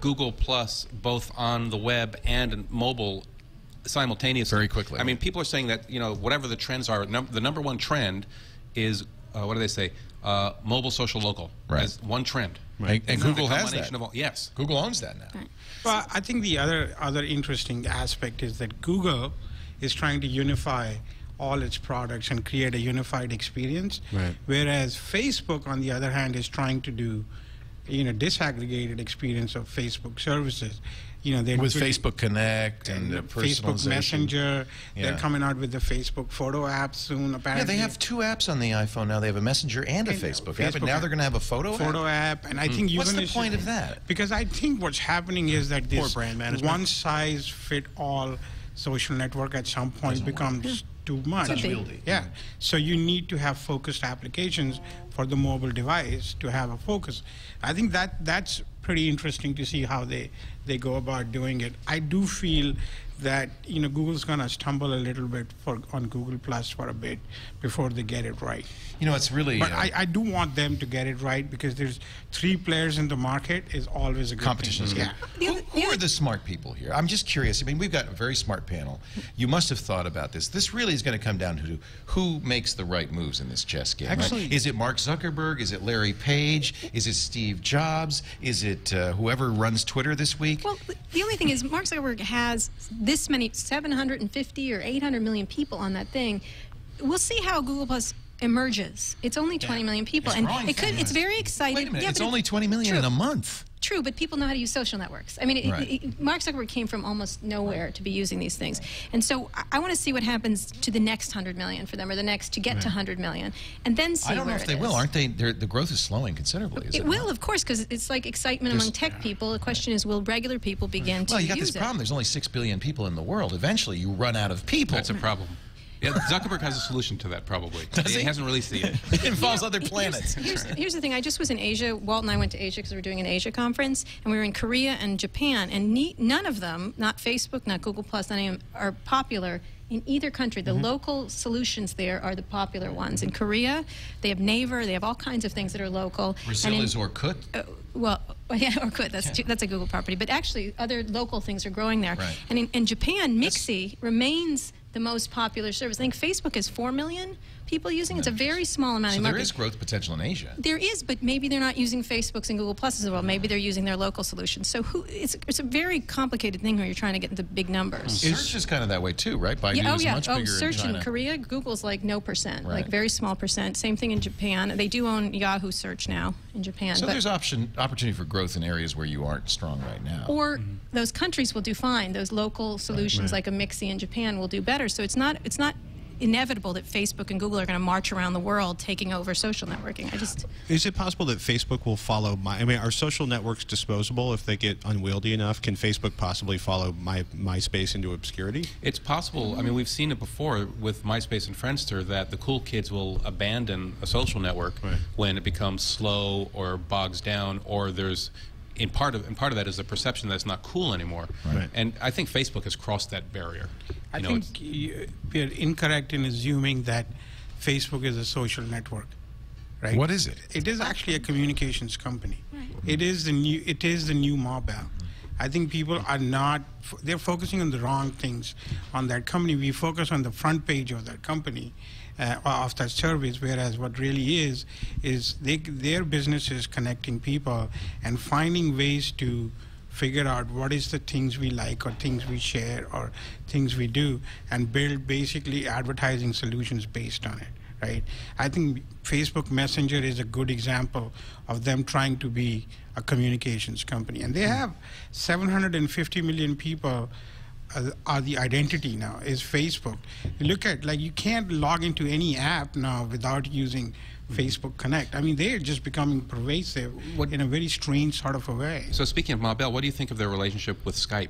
Google Plus both on the web and mobile simultaneously. Very quickly. I mean, people are saying that, you know, whatever the trends are, the number one trend is, what do they say? Mobile, social, local. Right. As one trend. Right. And Google has that. Yes. Google owns that now. Right. Well, I think the other interesting aspect is that Google is trying to unify all its products and create a unified experience, whereas Facebook, on the other hand, is trying to do, you know, disaggregated experience of Facebook services. You know, with Facebook Connect and Facebook Messenger. They're coming out with the Facebook photo app soon, apparently. Yeah, they have two apps on the iPhone now. They have a Messenger and a Facebook app, and now they're going to have a photo app. And I think what's the point of that? Because I think what's happening is that this one-size-fit-all social network at some point becomes too much. Yeah. So you need to have focused applications for the mobile device to have a focus. I think that's pretty interesting to see how they go about doing it. I do feel that Google's gonna stumble a little bit on Google Plus for a bit before they get it right. It's really. But I do want them to get it right, because there's 3 players in the market is always a good competition. thing. Yeah. Who are the smart people here? I'm just curious. I mean, we've got a very smart panel. You must have thought about this. This really is going to come down to who makes the right moves in this chess game. Actually, right? Is it Mark Zuckerberg? Is it Larry Page? Is it Steve Jobs? Is it whoever runs Twitter this week? Well, the only thing is Mark Zuckerberg has this many, 750 or 800 million people on that thing. We'll see how Google Plus emerges. It's only 20 million people, and it's very exciting. Wait a minute, it's only 20 million in a month. True, but people know how to use social networks. I mean, Mark Zuckerberg came from almost nowhere to be using these things. And so I want to see what happens to the next 100 million for them, or the next to get to 100 million, and then see where it is. I don't know if they will. Aren't they? The growth is slowing considerably. It will, of course, because it's like excitement among tech people. The question is, will regular people begin to use it? Well, you got this problem. There's only 6 billion people in the world. Eventually, you run out of people. That's a problem. Yeah, Zuckerberg has a solution to that, probably. Does he? He hasn't released it yet. It involves other planets. Here's the thing. I just was in Asia. Walt and I went to Asia because we were doing an Asia conference, and we were in Korea and Japan, and none of them, not Facebook, not Google+, none of them, are popular in either country. The local solutions there are the popular ones. In Korea, they have Naver, they have all kinds of things that are local. Brazil is Orkut? Well, yeah, Orkut, that's a Google property. But actually, other local things are growing there. Right. And in Japan, Mixi remains the most popular service. I think Facebook has 4 million people using. It's a very small amount of market. So there is growth potential in Asia. There is, but maybe they're not using Facebooks and Google Plus as well. Maybe they're using their local solutions. So it's a very complicated thing when you're trying to get into big numbers. Search is kind of that way too, right? Baidu is much bigger search in China. in Korea, Google's like no percent, Right. like very small percent. Same thing in Japan. They do own Yahoo Search now in Japan. So there's opportunity for growth in areas where you aren't strong right now. Or those countries will do fine. Those local solutions like a Mixi in Japan will do better. So it's not inevitable that Facebook and Google are going to march around the world taking over social networking. Is it possible that Facebook will follow are social networks disposable if they get unwieldy enough? Can Facebook possibly follow MySpace into obscurity? It's possible. I mean, we've seen it before with MySpace and Friendster that the cool kids will abandon a social network when it becomes slow or bogs down, or there's and part of that is the perception that it's not cool anymore. Right. And I think Facebook has crossed that barrier. I think we are incorrect in assuming that Facebook is a social network. Right? What is it? It is actually a communications company. Right. It is the new mobile. I think people are not, they're focusing on the wrong things on that company. We focus on the front page of that company, of that service, whereas what really is their business is connecting people and finding ways to figure out what is the things we like or things we share or things we do, and build basically advertising solutions based on it. Right? I think Facebook Messenger is a good example of them trying to be a communications company. And they have 750 million people are the identity now, is Facebook. You look at, you can't log into any app now without using Facebook Connect. I mean, they're just becoming pervasive in a very strange sort of a way. So speaking of Mabel, what do you think of their relationship with Skype?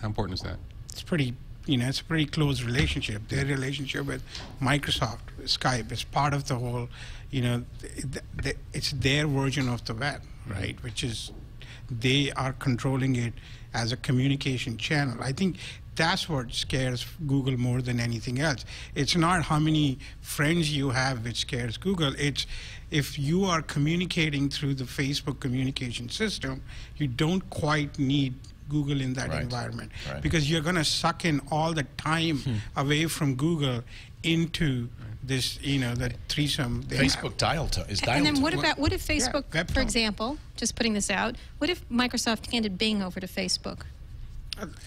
How important is that? It's pretty... it's a pretty close relationship. Their relationship with Microsoft, Skype, is part of the whole, it's their version of the web, right? Which is, they are controlling it as a communication channel. I think that's what scares Google more than anything else. It's not how many friends you have which scares Google. It's if you are communicating through the Facebook communication system, you don't quite need Google in that environment, because you're going to suck in all the time away from Google into this, the threesome. Facebook is dialed. And then what if Facebook, for example, just putting this out, what if Microsoft handed Bing over to Facebook?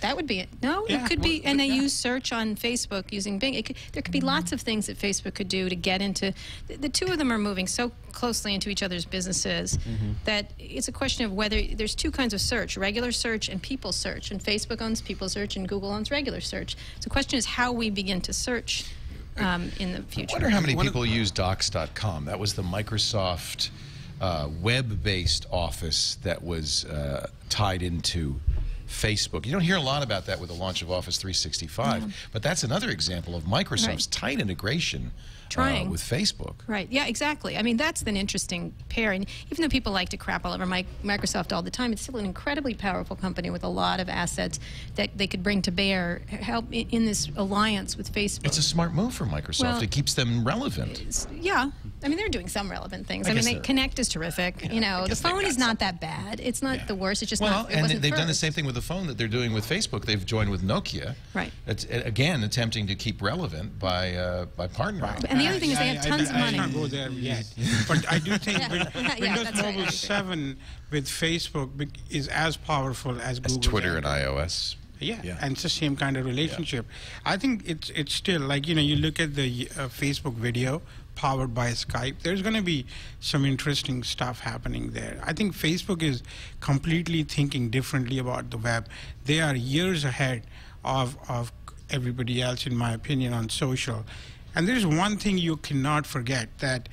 That would be it. No, it could be, and they use search on Facebook using Bing. There could be lots of things that Facebook could do to get into. The two of them are moving so closely into each other's businesses that it's a question of whether there's two kinds of search: regular search and people search. And Facebook owns people search, and Google owns regular search. So the question is how we begin to search in the future. I wonder how many people use Docs.com. That was the Microsoft web-based office that was tied into Facebook. You don't hear a lot about that with the launch of Office 365, but that's another example of Microsoft's tight integration trying. with Facebook. Right. Yeah, exactly. I mean, that's an interesting pair. And even though people like to crap all over Microsoft all the time, it's still an incredibly powerful company with a lot of assets that they could bring to bear, help in this alliance with Facebook. It's a smart move for Microsoft. Well, it keeps them relevant. Yeah. I mean, they're doing some relevant things. I I mean, guess Connect is terrific. Yeah, you know, I the guess they've phone got is not that bad. It's not the worst. It's just Well, not. It and wasn't they've done the first. same thing with the phone that they're doing with Facebook. They've joined with Nokia. Right. It's, again, attempting to keep relevant by partnering. And the other thing is they have tons of money. I can't go there yet. But I do think Windows that's right, Mobile 7 with Facebook is as powerful as Google. Twitter and iOS. Yeah, and it's the same kind of relationship. I think it's still like, you know, you look at the Facebook video powered by Skype, there's going to be some interesting stuff happening there. I think Facebook is completely thinking differently about the web. They are years ahead of everybody else, in my opinion, on social. And there's one thing you cannot forget, that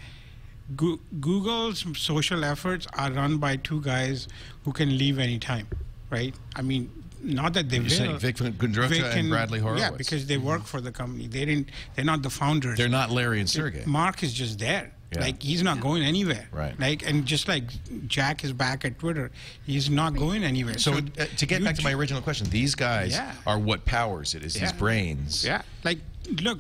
Google's social efforts are run by two guys who can leave anytime, right? I mean, not that they will. You're saying Vic Kundrota and Bradley Horowitz? Yeah, because they work for the company. They're not the founders. They're not Larry and Sergey. Mark is just there. Yeah. Like, he's not going anywhere. Right. Like, and just like Jack is back at Twitter, he's not going anywhere. So to get back to my original question, these guys are what powers it, is his brains. Yeah. Like, look,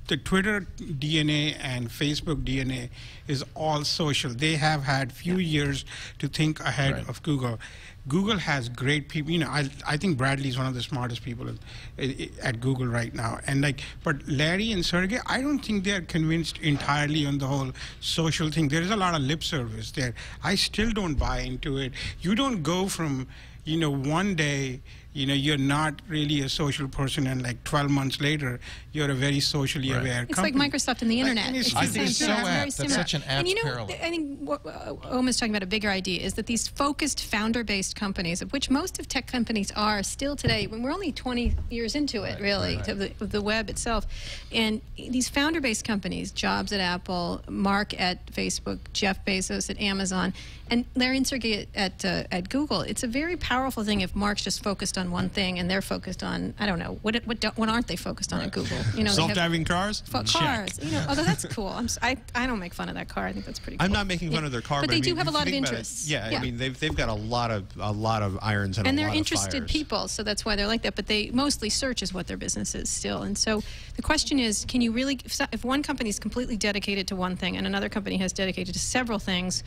the Twitter DNA and Facebook DNA is all social. They have had few years to think ahead of Google. Google has great people. You know, I think Bradley is one of the smartest people at Google right now. And like, but Larry and Sergey, I don't think they are convinced entirely on the whole social thing. There is a lot of lip service there. I still don't buy into it. You don't go from, you know, one day, you know, you're not really a social person, and like 12 months later, you're a very socially aware It's company. like Microsoft and the internet. I think it's so apt. Very That's similar. such an apt and you know, parallel. I think what Om is talking about, a bigger idea, is that these focused founder-based companies, of which most of tech companies are still today, when we're only 20 years into it, really, of the web itself, and these founder-based companies, Jobs at Apple, Mark at Facebook, Jeff Bezos at Amazon, and Larry and Sergey at Google, it's a very powerful thing if Mark's just focused on one thing and they're focused on, I don't know, what aren't they focused on at Google? You know, self-driving cars? Cars. You know, although that's cool. I don't make fun of that car. I think that's pretty cool. I'm not making fun of their car, but I they mean, do have a if you lot of think about it, interests. I mean, they've got a lot of irons and a they're lot of interested fires. people, so that's why they're like that. But they mostly search is what their business is still. And so the question is, can you really, if one company is completely dedicated to one thing and another company has dedicated to several things,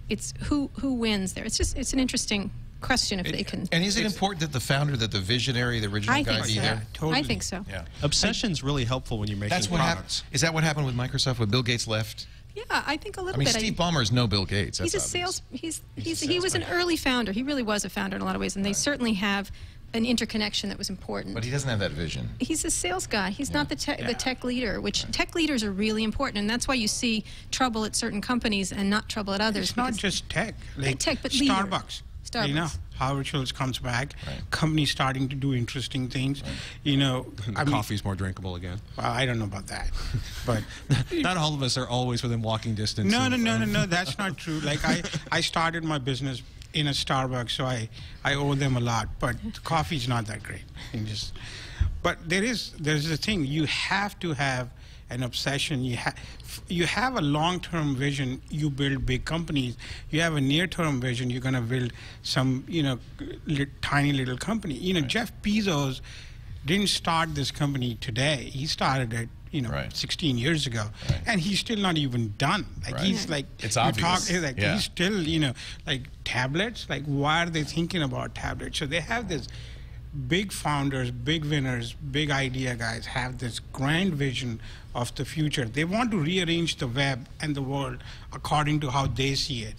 it's who wins there. It's an interesting question if they can. And is it important that the founder, that the visionary, the original guy be there? Totally. I think so. Yeah. Obsession's really helpful when you're making products. Is that what happened with Microsoft when Bill Gates left? Yeah, I think a little I mean, bit. Steve Ballmer's no Bill Gates. That's He's a obvious. he was an early founder. He really was a founder in a lot of ways, and they certainly have an interconnection that was important. But he doesn't have that vision. He's a sales guy. He's not the tech leader, which tech leaders are really important, and that's why you see trouble at certain companies and not trouble at others. It's not just tech. Like tech, but Starbucks. Starbucks. You know, Howard Schultz comes back. Companies starting to do interesting things. You know, Coffee's more drinkable again. Well, I don't know about that, but not all of us are always within walking distance. No. That's not true. Like I started my business in a Starbucks, so I owe them a lot. But coffee's not that great. But there's a thing. You have to have an obsession. You have a long-term vision. You build big companies. You have a near-term vision. You're going to build some, you know, tiny little company. You know, Jeff Bezos didn't start this company today. He started it, you know, 16 years ago, and he's still not even done. Like he's like, it's obvious. He's still, you know, like tablets. Like, why are they thinking about tablets? So they have this. Big founders, big winners, big idea guys have this grand vision of the future. They want to rearrange the web and the world according to how they see it.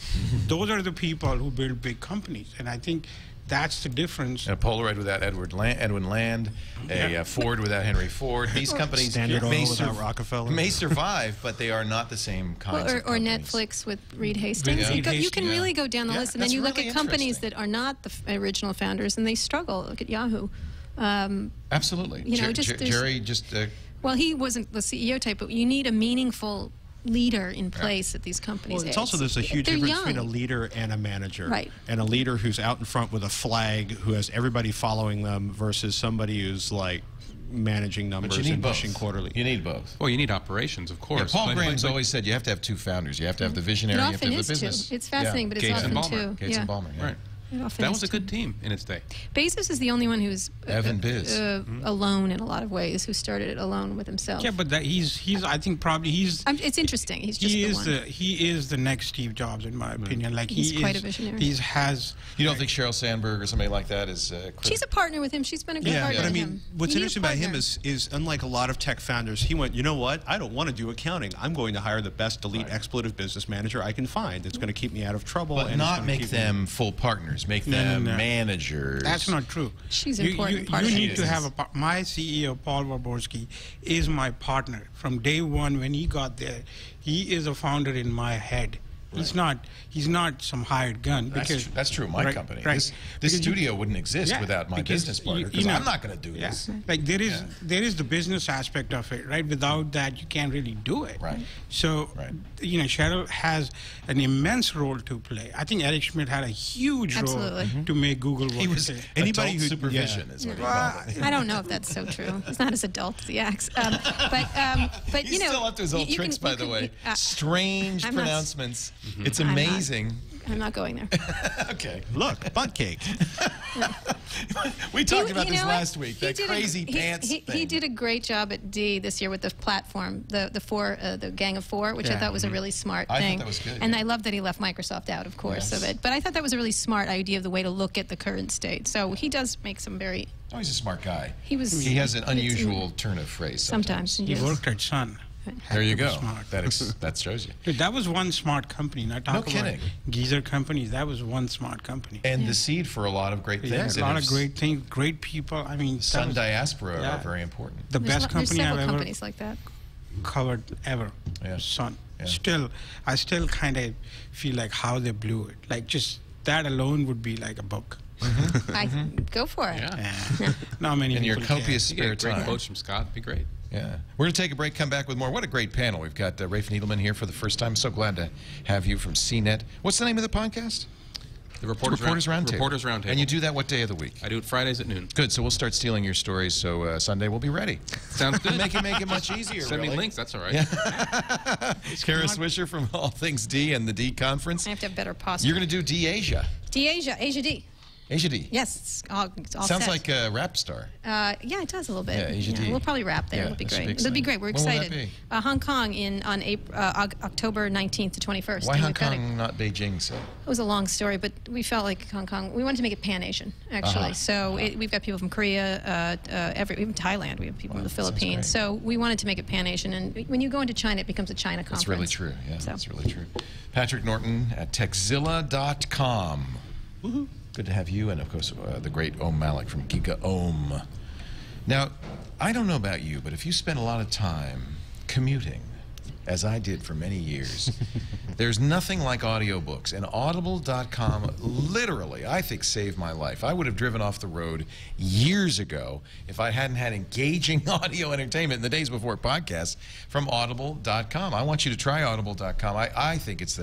Those are the people who build big companies, and I think that's the difference. A Polaroid without Edwin Land, a Ford without Henry Ford. These companies Standard Oil without Rockefeller may survive, but they are not the same kinds of or companies. Netflix with Reed Hastings. You can really go down the list, and then you look at companies that are not the original founders, and they struggle. Look at Yahoo. Absolutely. You know, Jerry just... well, he wasn't the CEO type, but you need a meaningful leader in place at these companies. Well, it's also there's a huge they're difference young. between a leader and a manager. Right. And a leader who's out in front with a flag, who has everybody following them, versus somebody who's like managing numbers But you need and both. pushing quarterly. You need both. Well, you need operations, of course. Yeah, Paul but- Graham's but- always said you have to have two founders. You have to have the visionary, It you have to often have the is business. too. It's fascinating, but it's Gates and often Ballmer. too. Gates and Ballmer, yeah. Right. It often That is was a too. good team in its day. Bezos is the only one who's Evan Biz. alone in a lot of ways, who started it alone with himself. Yeah, but that he's I think probably he's It's interesting. He's just he is the next Steve Jobs in my opinion. Like He's he quite is, a visionary. He has. You don't think Sheryl Sandberg or somebody like that is She's a partner with him. She's been a good partner but I with mean, him. what's You need a interesting about him partner. is unlike a lot of tech founders, he went, you know what? I don't want to do accounting. I'm going to hire the best elite expletive business manager I can find. It's going to keep me out of trouble. But and it's not gonna make keep them full partners. Make No, them no. managers. That's not true. She's an important you partner. need She to is. have my CEO Paul Warborski is my partner from day one when he got there. He is a founder in my head. He's not some hired gun. Because That's true of my right, company. Right. This Because you- studio wouldn't exist Yeah, without my because business partner, you because know, I'm not going to do yeah. this. Like there is the business aspect of it, right? Without that, you can't really do it. Right. So, Right. Cheryl has an immense role to play. I think Eric Schmidt had a huge Absolutely. role to make Google what He was it is. Anybody adult who- supervision is what he called it. I don't know if that's so true. He's not as adult as he acts. But He's you know, still up to his old you tricks, can- by you the can- way. Strange I'm not- pronouncements. It's I'm not. amazing. I'm not going there. Okay. Look, butt cake. We talked about You this know what? last week. He That did crazy pants he thing. did a great job at D this year with the platform, the Gang of Four, which I Yeah. thought was a really smart I thought thing. that was good, And yeah. I love that he left Microsoft out, of course, Yes. of it. But I thought that was a really smart idea of the way to look at the current state. So he does make some very. Oh, he's a smart guy. He was. He has an it's- unusual turn of phrase Sometimes. He yes. worked at Sun. There you Heck of go. a smart. That shows you. Dude, that was one smart company. Not talk about kidding. geezer companies. That was one smart company. And the seed for a lot of great Yeah, things. a and lot of it's- great things, great people. I mean, that Sun was diaspora yeah. are very important. the There's best there's company I've several ever companies like that. covered ever. Yeah. Sun. Yeah. I still kind of feel like how they blew it. Like just that alone would be like a book. Go for it. Yeah. Not many And your people can. copious You spare get great time. quotes from Scott. It'd be great. Yeah. We're going to take a break, come back with more. What a great panel. We've got Rafe Needleman here for the first time. So glad to have you from CNET. What's the name of the podcast? The Reporters Roundtable. Reporters Roundtable. And you do that what day of the week? I do it Fridays at noon. Good. So we'll start stealing your stories. So Sunday we'll be ready. Sounds good. make it much easier. Send really. me links. That's all right. Kara Swisher from All Things D and the D Conference. I have to have better posture. You're going to do D Asia. D Asia D. Asia D. Yes, it's all Sounds set. like a rap star. Yeah, it does a little bit. Yeah, Asia D. We'll probably wrap there. Yeah, It'll be this will great. be It'll be exciting. great. We're When will that excited. be? Hong Kong on October 19th to 21st. Why and Hong we've got Kong, not Beijing, so? It was a long story, but we felt like Hong Kong. We wanted to make it Pan-Asian, actually. So we've got people from Korea, even Thailand. We have people in the sounds Philippines. great. So we wanted to make it Pan-Asian, and when you go into China, it becomes a China conference. That's really true. Yeah, So. that's really true. Patrick Norton at Techzilla.com. Woohoo. Good to have you, and of course, the great Om Malik from Giga Om. Now, I don't know about you, but if you spend a lot of time commuting, as I did for many years, there's nothing like audiobooks. And Audible.com literally, I think, saved my life. I would have driven off the road years ago if I hadn't had engaging audio entertainment in the days before podcasts from Audible.com. I want you to try Audible.com. I think it's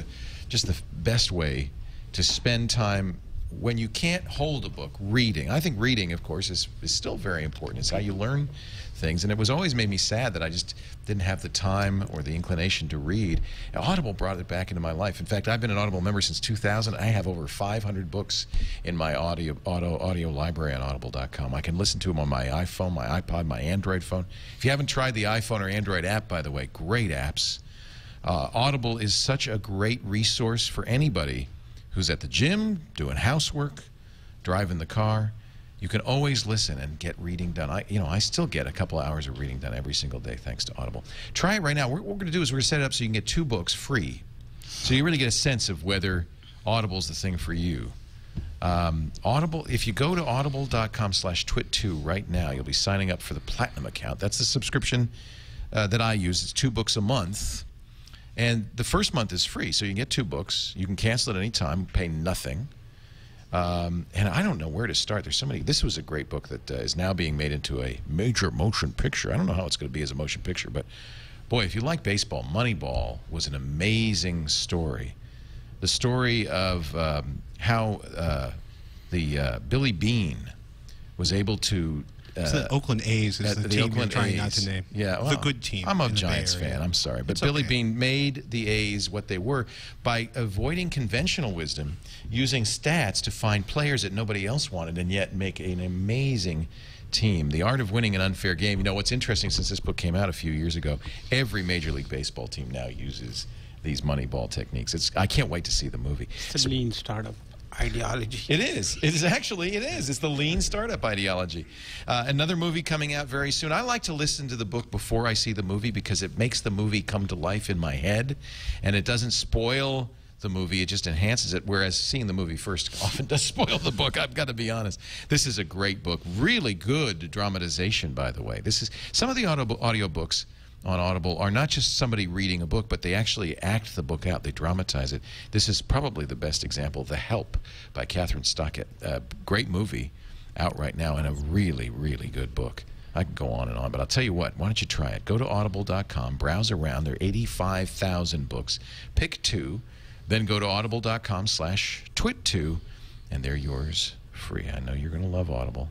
just the best way to spend time when you can't hold a book, reading. I think reading, of course, is still very important. It's how you learn things. And it was always made me sad that I just didn't have the time or the inclination to read. And Audible brought it back into my life. In fact, I've been an Audible member since 2000. I have over 500 books in my audio library on Audible.com. I can listen to them on my iPhone, my iPod, my Android phone. If you haven't tried the iPhone or Android app, by the way, great apps. Audible is such a great resource for anybody who's at the gym, doing housework, driving the car. You can always listen and get reading done. I still get a couple of hours of reading done every single day thanks to Audible. Try it right now. What we're going to do is we're going to set it up so you can get 2 books free. So you really get a sense of whether Audible's the thing for you. Audible, if you go to audible.com/twit2 right now, you'll be signing up for the Platinum account. That's the subscription that I use. It's $2 a month. And the first month is free, so you can get 2 books. You can cancel at any time, pay nothing. And I don't know where to start. There's so many. This was a great book that is now being made into a major motion picture. I don't know how it's going to be as a motion picture, but Boy, if you like baseball, Moneyball was an amazing story. The story of how Billy Beane was able to... It's the Oakland A's is the team Oakland you're trying A's. not to name. Yeah, well, the good team. I'm a in the Bay Giants Area. fan. I'm sorry, but It's Billy okay. Beane made the A's what they were by avoiding conventional wisdom, using stats to find players that nobody else wanted, and yet make an amazing team. The Art of Winning an Unfair Game. You know what's interesting? Since this book came out a few years ago, every Major League Baseball team now uses these Moneyball techniques. I can't wait to see the movie. It's a lean startup ideology. It is. It is actually. It is. It's the lean startup ideology. Another movie coming out very soon. I like to listen to the book before I see the movie because it makes the movie come to life in my head, and it doesn't spoil the movie. It just enhances it. Whereas seeing the movie first often does spoil the book. I've got to be honest. This is a great book. Really good dramatization, by the way. This is some of the audio books on Audible are not just somebody reading a book, but they actually act the book out. They dramatize it. This is probably the best example. The Help by Catherine Stockett. Great movie out right now and a really, really good book. I can go on and on, but I'll tell you what. Why don't you try it? Go to audible.com, browse around. There are 85,000 books. Pick 2, then go to audible.com/twit2, and they're yours free. I know you're going to love Audible.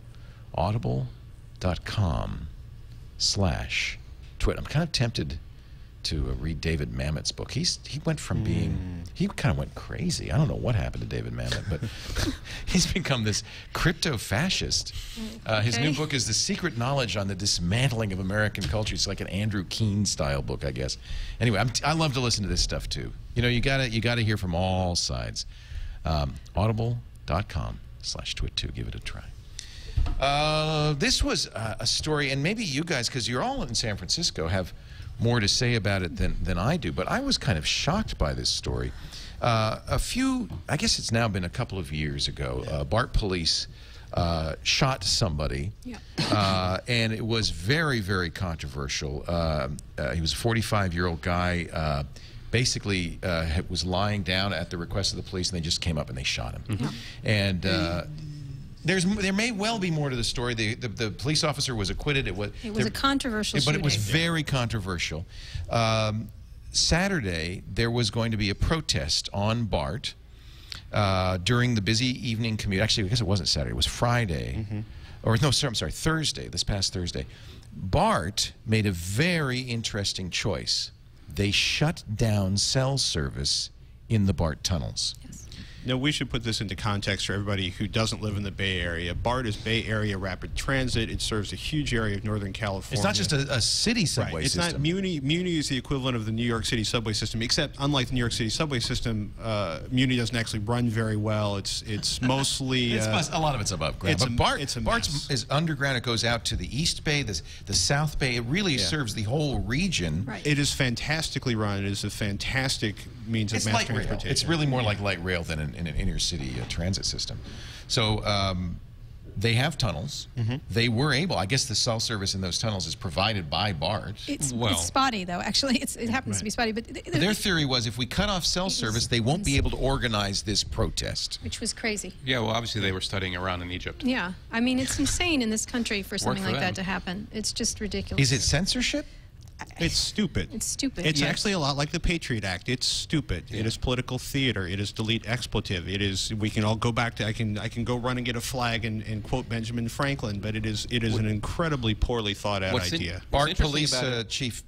Audible.com/twit. I'm kind of tempted to read David Mamet's book. He went from being, he kind of went crazy. I don't know what happened to David Mamet, but he's become this crypto-fascist. His new book is The Secret Knowledge on the Dismantling of American Culture. It's like an Andrew Keene-style book, I guess. Anyway, I love to listen to this stuff too. You know, you gotta hear from all sides. Audible.com/twit2. Give it a try. This was a story, and maybe you guys, because you're all in San Francisco, have more to say about it than I do, but I was kind of shocked by this story. I guess it's now been a couple of years ago, BART police shot somebody, and it was very, very controversial. He was a 45-year-old guy, basically was lying down at the request of the police, and they just came up and they shot him. And there may well be more to the story. The police officer was acquitted. It was a controversial shooting. But it was very controversial. Saturday, there was going to be a protest on BART during the busy evening commute. Actually, I guess it wasn't Saturday. It was Friday. Or no, I'm sorry, Thursday, this past Thursday. BART made a very interesting choice. They shut down cell service in the BART tunnels. Now, we should put this into context for everybody who doesn't live in the Bay Area. BART is Bay Area Rapid Transit. It serves a huge area of Northern California. It's not just a city subway system. It's not Muni. Muni is the equivalent of the New York City subway system, except unlike the New York City subway system, Muni doesn't actually run very well. It's mostly... a lot of it's above ground. But BART is underground. It goes out to the East Bay, the South Bay. It really serves the whole region. Right. It is fantastically run. It is a fantastic means of mass transportation. It's really more like light rail than in an inner city transit system. So they have tunnels. They were able, I guess the cell service in those tunnels is provided by BART. It's spotty, though. Actually, it happens to be spotty. But their theory was if we cut off cell service, they won't be able to organize this protest. Which was crazy. Yeah, well, obviously they were studying Iran and Egypt. Yeah. I mean, it's insane in this country for something like that to happen. It's just ridiculous. Is it censorship? It's stupid. It's stupid. It's actually a lot like the Patriot Act. It's stupid. It is political theater. It is delete expletive. It is. We can all go back to. I can go run and get a flag and quote Benjamin Franklin. But it is an incredibly poorly thought out idea. BART police chief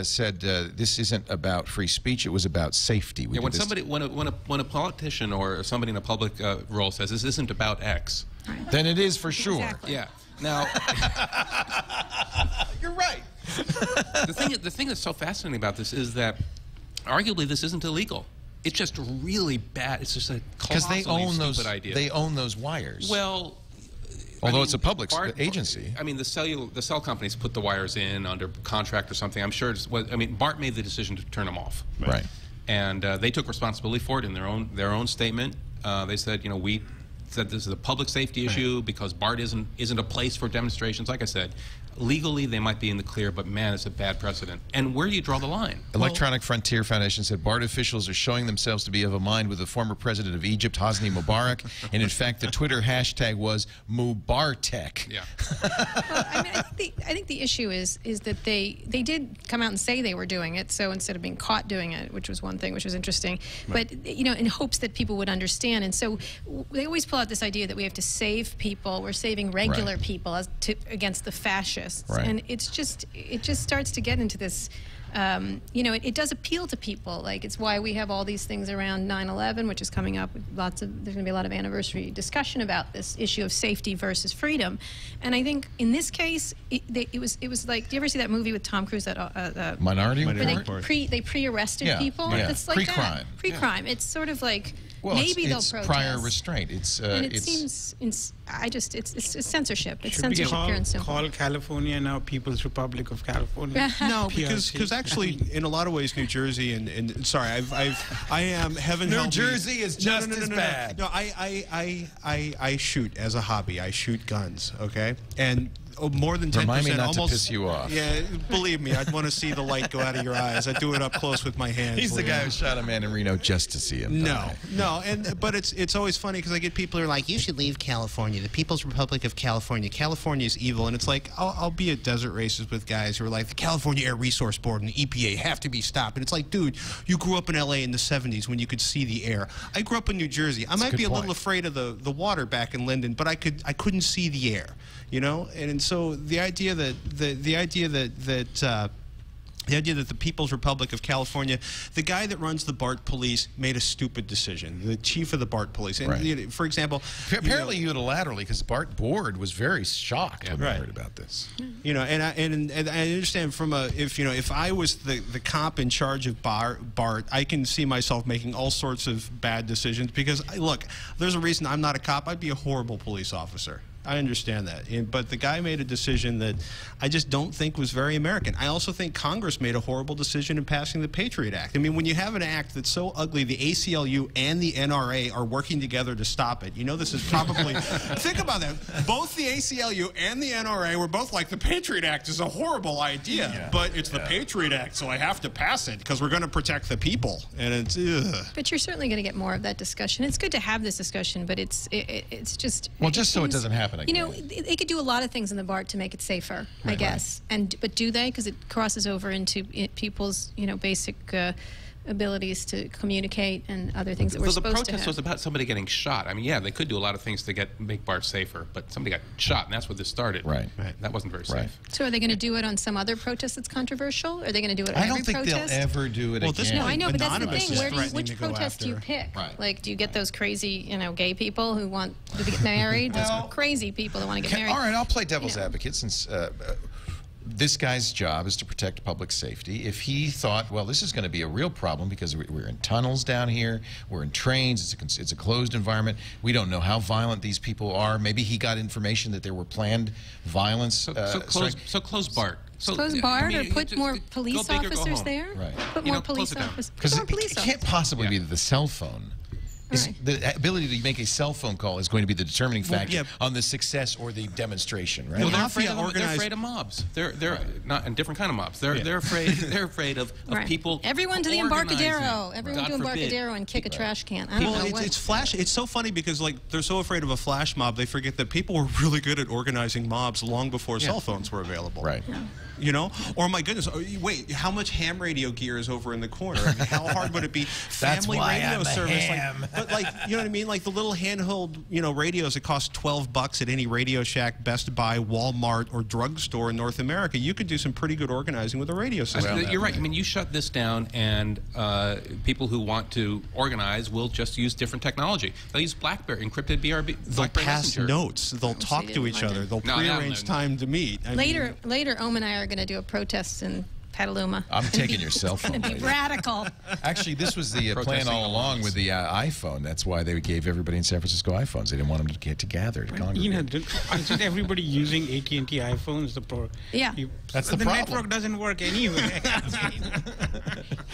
said this isn't about free speech. It was about safety. Yeah, when a politician or somebody in a public role says this isn't about X, then it is for sure. Exactly. Yeah. Now, you're right. the thing that's so fascinating about this is that arguably this isn't illegal. It's just really bad. It's just a colossally stupid idea. They own those wires. Well, although it's a public agency. I mean, the cell companies put the wires in under contract or something. I'm sure. BART made the decision to turn them off. Right. And they took responsibility for it in their own statement. They said, you know, we said this is a public safety issue because BART isn't a place for demonstrations. Like I said, legally they might be in the clear, but man, it's a bad precedent. And where do you draw the line? Electronic Frontier Foundation said BART officials are showing themselves to be of a mind with the former president of Egypt, Hosni Mubarak, and in fact, the Twitter hashtag was Mubartek. Yeah. Well, I mean, I think the issue is that they did come out and say they were doing it. So instead of being caught doing it, which was one thing, which was interesting, but in hopes that people would understand. And so they always pull out this idea that we have to save people. We're saving regular people against the fascists. Right. And it just starts to get into this. It does appeal to people. Like, it's why we have all these things around 9/11, which is coming up. There's going to be a lot of anniversary discussion about this issue of safety versus freedom. And I think in this case, it was like, do you ever see that movie with Tom Cruise, that Minority Report? They pre-arrested people. Yeah. It's like Pre-crime. Pre-crime. It's sort of like, well, maybe they'll it's protest. prior restraint. It's censorship. It's Should we censorship pure and simple. call California now People's Republic of California? No, PRC. because actually, in a lot of ways, New Jersey and sorry, I am heaven help me. New Jersey is just as bad. No, I shoot as a hobby. I shoot guns. Okay, and more than 10%. Remind me not almost, to piss you off. Yeah, believe me, I'd want to see the light go out of your eyes. I do it up close with my hands. He's the guy who shot a man in Reno just to see him. No, but it's always funny because I get people who are like, you should leave California, the People's Republic of California. California is evil, and it's like I'll be at desert races with guys who are like, the California Air Resource Board and the EPA have to be stopped, and it's like, dude, you grew up in LA in the 70s when you could see the air. I grew up in New Jersey. I might be a little afraid of the water back in Linden, but I couldn't see the air, and so the idea that the idea that the People's Republic of California, the guy that runs the BART police made a stupid decision. The chief of the BART police, and for example, apparently unilaterally, because BART board was very shocked when they heard about this. And I understand from if I was the cop in charge of BART, I can see myself making all sorts of bad decisions because look, there's a reason I'm not a cop. I'd be a horrible police officer. I understand that, but the guy made a decision that I just don't think was very American. I also think Congress made a horrible decision in passing the Patriot Act. I mean, when you have an act that's so ugly, the ACLU and the NRA are working together to stop it. This is probably, think about that. Both the ACLU and the NRA were both like, the Patriot Act is a horrible idea, but it's the Patriot Act, so I have to pass it because we're going to protect the people. And it's, ugh. But you're certainly going to get more of that discussion. It's good to have this discussion, but it's just... Well, just so it doesn't happen. They could do a lot of things in the BART to make it safer, I guess. But do they? Because it crosses over into people's, basic abilities to communicate and other things that we're supposed to have. The protest was about somebody getting shot. I mean, yeah, they could do a lot of things to make BART safer, but somebody got shot, and that's where this started. Right. That wasn't very safe. So are they going to do it on some other protest that's controversial? Are they going to do it on every protest? I don't think they'll ever do it again. No, I know, but that's the Anonymous thing. Which protest do you pick? Right. Like, do you get those crazy, gay people who want to get married? Those crazy people that want to get married? All right, I'll play devil's advocate since... this guy's job is to protect public safety. If he thought, well, this is going to be a real problem because we're in tunnels down here, we're in trains, it's a closed environment, we don't know how violent these people are. Maybe he got information that there were planned violence. So close BART. Close BART or put more police officers there? Right. Put more police officers. Because it can't possibly be the cell phone. The ability to make a cell phone call is going to be the determining factor on the success or the demonstration, right? Well, they're afraid of mobs. They're not, and different kind of mobs. They're afraid. They're afraid of people. Everyone to the Embarcadero. Everyone to Embarcadero and kick a trash can. I don't know what. It's flash. It's so funny because they're so afraid of a flash mob, they forget that people were really good at organizing mobs long before cell phones were available. Right. Yeah. Or my goodness, wait, how much ham radio gear is over in the corner? I mean, how hard would it be? Family radio service. But you know what I mean? Like the little handheld, radios that cost $12 at any Radio Shack, Best Buy, Walmart, or drugstore in North America. You could do some pretty good organizing with a radio system. You're right. I mean, you shut this down, and people who want to organize will just use different technology. They'll use BlackBerry, encrypted BRB. They'll pass notes. They'll talk to each other. They'll prearrange time to meet. Later, Ohm and I are going to do a protest in Petaluma. I'm taking your cell phone. It's going to be radical. Actually, this was the plan all along with the iPhone. That's why they gave everybody in San Francisco iPhones. They didn't want them to get together to congregate. Isn't everybody using AT&T iPhones? Yeah. That's the problem. problem. The network doesn't work anyway.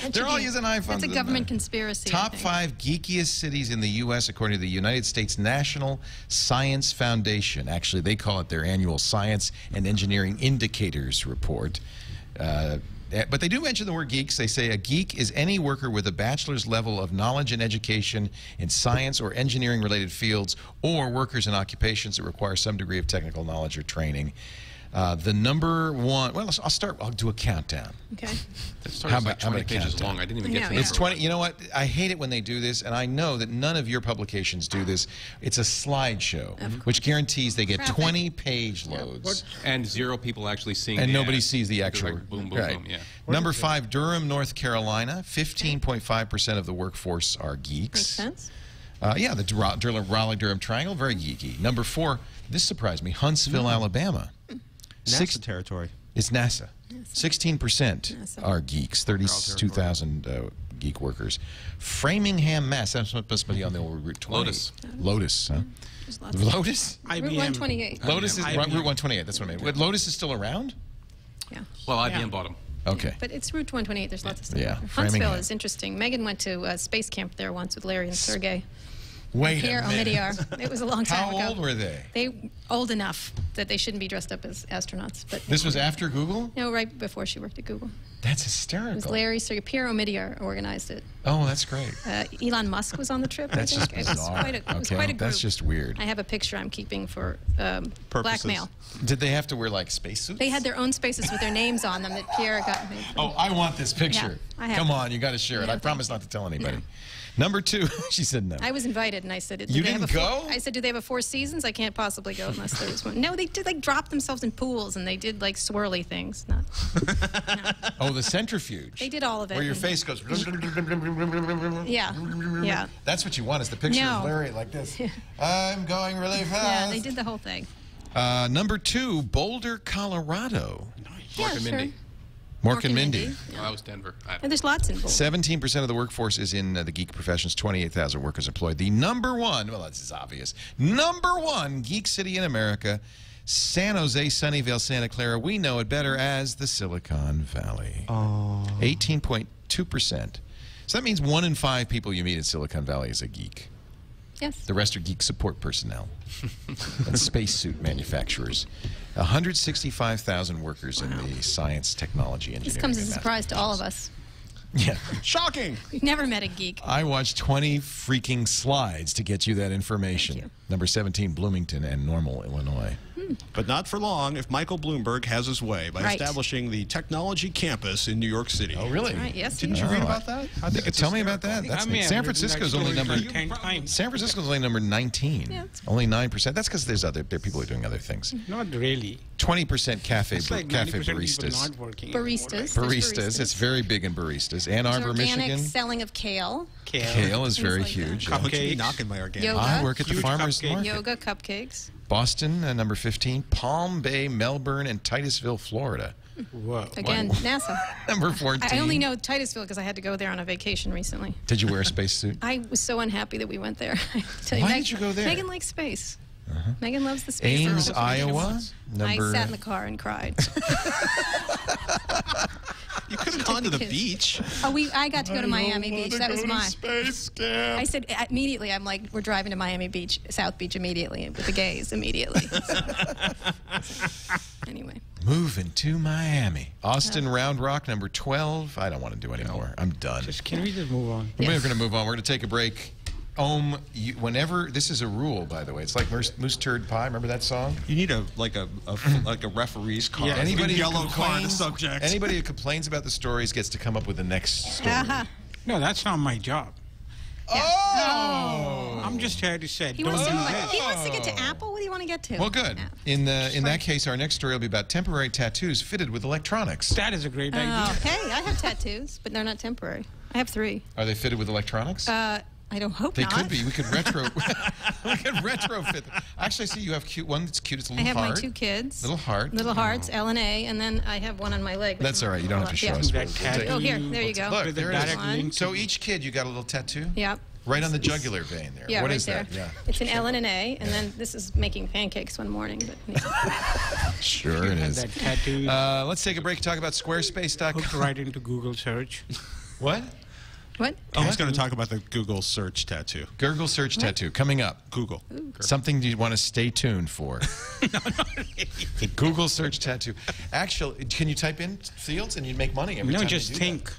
They're all using iPhones. That's a government conspiracy. Top 5 geekiest cities in the U.S. according to the United States National Science Foundation. Actually, they call it their annual Science and Engineering Indicators Report. But they do mention the word geeks. They say a geek is any worker with a bachelor's level of knowledge and education in science or engineering-related fields, or workers in occupations that require some degree of technical knowledge or training. The number one, well, I'll do a countdown. Okay. That story is like 20 pages long. I didn't even get to it. It's 20. You know what? I hate it when they do this, and I know that none of your publications do this. It's a slideshow, which guarantees they get 20-page loads. And 0 people actually seeing and the nobody ad. sees the actual. Like boom, boom, boom. Yeah. Number 5, Durham, North Carolina. 15.5% of the workforce are geeks. Makes sense. Yeah, the Raleigh-Durham Triangle, very geeky. Number 4, this surprised me, Huntsville, Alabama. NASA territory. It's NASA. 16% are geeks, 32,000 geek workers. Framingham, Mass. That's supposed to be on the old Route 20. Lotus. Lotus, huh? Lotus? Route 128. Lotus is Route 128. That's what I mean. But Lotus is still around? Yeah. Well, IBM bought them. Okay. But it's Route 128. There's lots of stuff. Yeah. Huntsville Framingham. is interesting. Megan went to space camp there once with Larry and Sergey. Wait Pierre a minute. Omidyar. It was a long time ago. How old were they? They old enough that they shouldn't be dressed up as astronauts. But This was after Google? no, right before she worked at Google. That's It was hysterical. Larry, Sergey, Pierre Omidyar organized it. Oh, that's great. Elon Musk was on the trip. That's I just think. bizarre. It was Okay, quite a group. that's just weird. I have a picture I'm keeping for blackmail. Did they have to wear like spacesuits? They had their own spaces with their names on them that Pierre got made. Oh, I want this picture. Yeah, I have Come it. on, you got to share it. Yeah, I promise not thanks. to tell anybody. No. Number 2, she said no. I was invited, and I said, You they have didn't go? I said, do they have a 4 seasons? I can't possibly go unless there was one. No, they did like drop themselves in pools, and they did like swirly things. No. Oh, the centrifuge. They did all of it. Where your face goes. Yeah, yeah. That's what you want is the picture of No. Larry like this. I'm going really fast. Yeah, they did the whole thing. Number 2, Boulder, Colorado. Yeah, Mork and sure. Mindy. Mork and Mindy. Oh, that was Denver. And there's lots in Boulder. 17% of the workforce is in the geek professions, 28,000 workers employed. The number 1, well, this is obvious, number 1 geek city in America, San Jose, Sunnyvale, Santa Clara. We know it better as the Silicon Valley. 18.2%. So that means 1 in 5 people you meet in Silicon Valley is a geek. Yes. The rest are geek support personnel and spacesuit manufacturers. 165,000 workers in the science, technology, engineering. This comes as and a surprise to all of us. Yeah. Shocking. We've never met a geek. I watched 20 freaking slides to get you that information. Thank you. Number 17, Bloomington and Normal, Illinois. But not for long if Michael Bloomberg has his way by Right. establishing the technology campus in New York City. Oh, really? Right, yes. Didn't you read about that? I think it's Tell me about that. hysterical. That's I mean, San I've written Francisco's that only story number like 10 times. San Francisco's only number 19. Yeah, it's- Only 9%. That's because there are people who are doing other things. Not really. 20% cafe It's like cafe 90% people baristas. not working. Baristas. There's Baristas. It's very big in baristas. Ann There's Arbor, organic Michigan. selling of kale, Kale is Things very like that. huge. How much are you Cupcakes. knocking my organic? Yoga. I work at the Huge farmers cupcake. market. yoga, cupcakes. Boston, number 15. Palm Bay, Melbourne, and Titusville, Florida. Whoa. Again, NASA. Number 14. I only know Titusville because I had to go there on a vacation recently. Did you wear a spacesuit? I was so unhappy that we went there. I tell you, Why did you go there? Megan likes space. Megan loves the space. Ames, world. Iowa. I sat in the car and cried. You could have gone to the Kids. beach. I got to go to Miami Beach. That was mine. Space camp. I said immediately, I'm like, we're driving to Miami Beach, South Beach immediately, with the gays immediately. Anyway. Moving to Miami. Austin, Round Rock, number 12. I don't want to do any more. I'm done. Can we just move on? We're going to move on. We're going to take a break. Whenever this is a rule, by the way, it's like Moose Turd Pie. Remember that song? You need a referee's card. Yeah. Anybody Big who yellow card, the complains- subject. Anybody who complains about the stories gets to come up with the next story. No, that's not my job. Oh! I'm just here to say, He don't wants, do to, this. he wants to get to Apple. What do you want to get to? Well, good. Yeah. In that case, our next story will be about temporary tattoos fitted with electronics. That is a great idea. Okay, I have tattoos, but they're not temporary. I have 3. Are they fitted with electronics? I don't hope They not. could be. We could retrofit them. Actually, I see you have one that's cute. It's a I little have heart. my 2 kids. Little heart. Little hearts, L and A, and then I have one on my leg. That's all right. You don't have to show Yeah. us. That We'll take it. Oh, here. There you go. Look, With there the it is. direct link. So each kid, you got a little tattoo? Yep. Right on the jugular vein there. Yeah, What right is there. that? Yeah. It's an L and an A, and then this is making pancakes one morning. But Sure it And is. that tattoo Let's take a break and talk about Squarespace.com. hooked right into Google search. What? What? I was going to talk about the Google search tattoo. Google search tattoo coming up. Google. Something you want to stay tuned for. The Google search tattoo. Actually, can you type in fields and you make money every time? No, just think.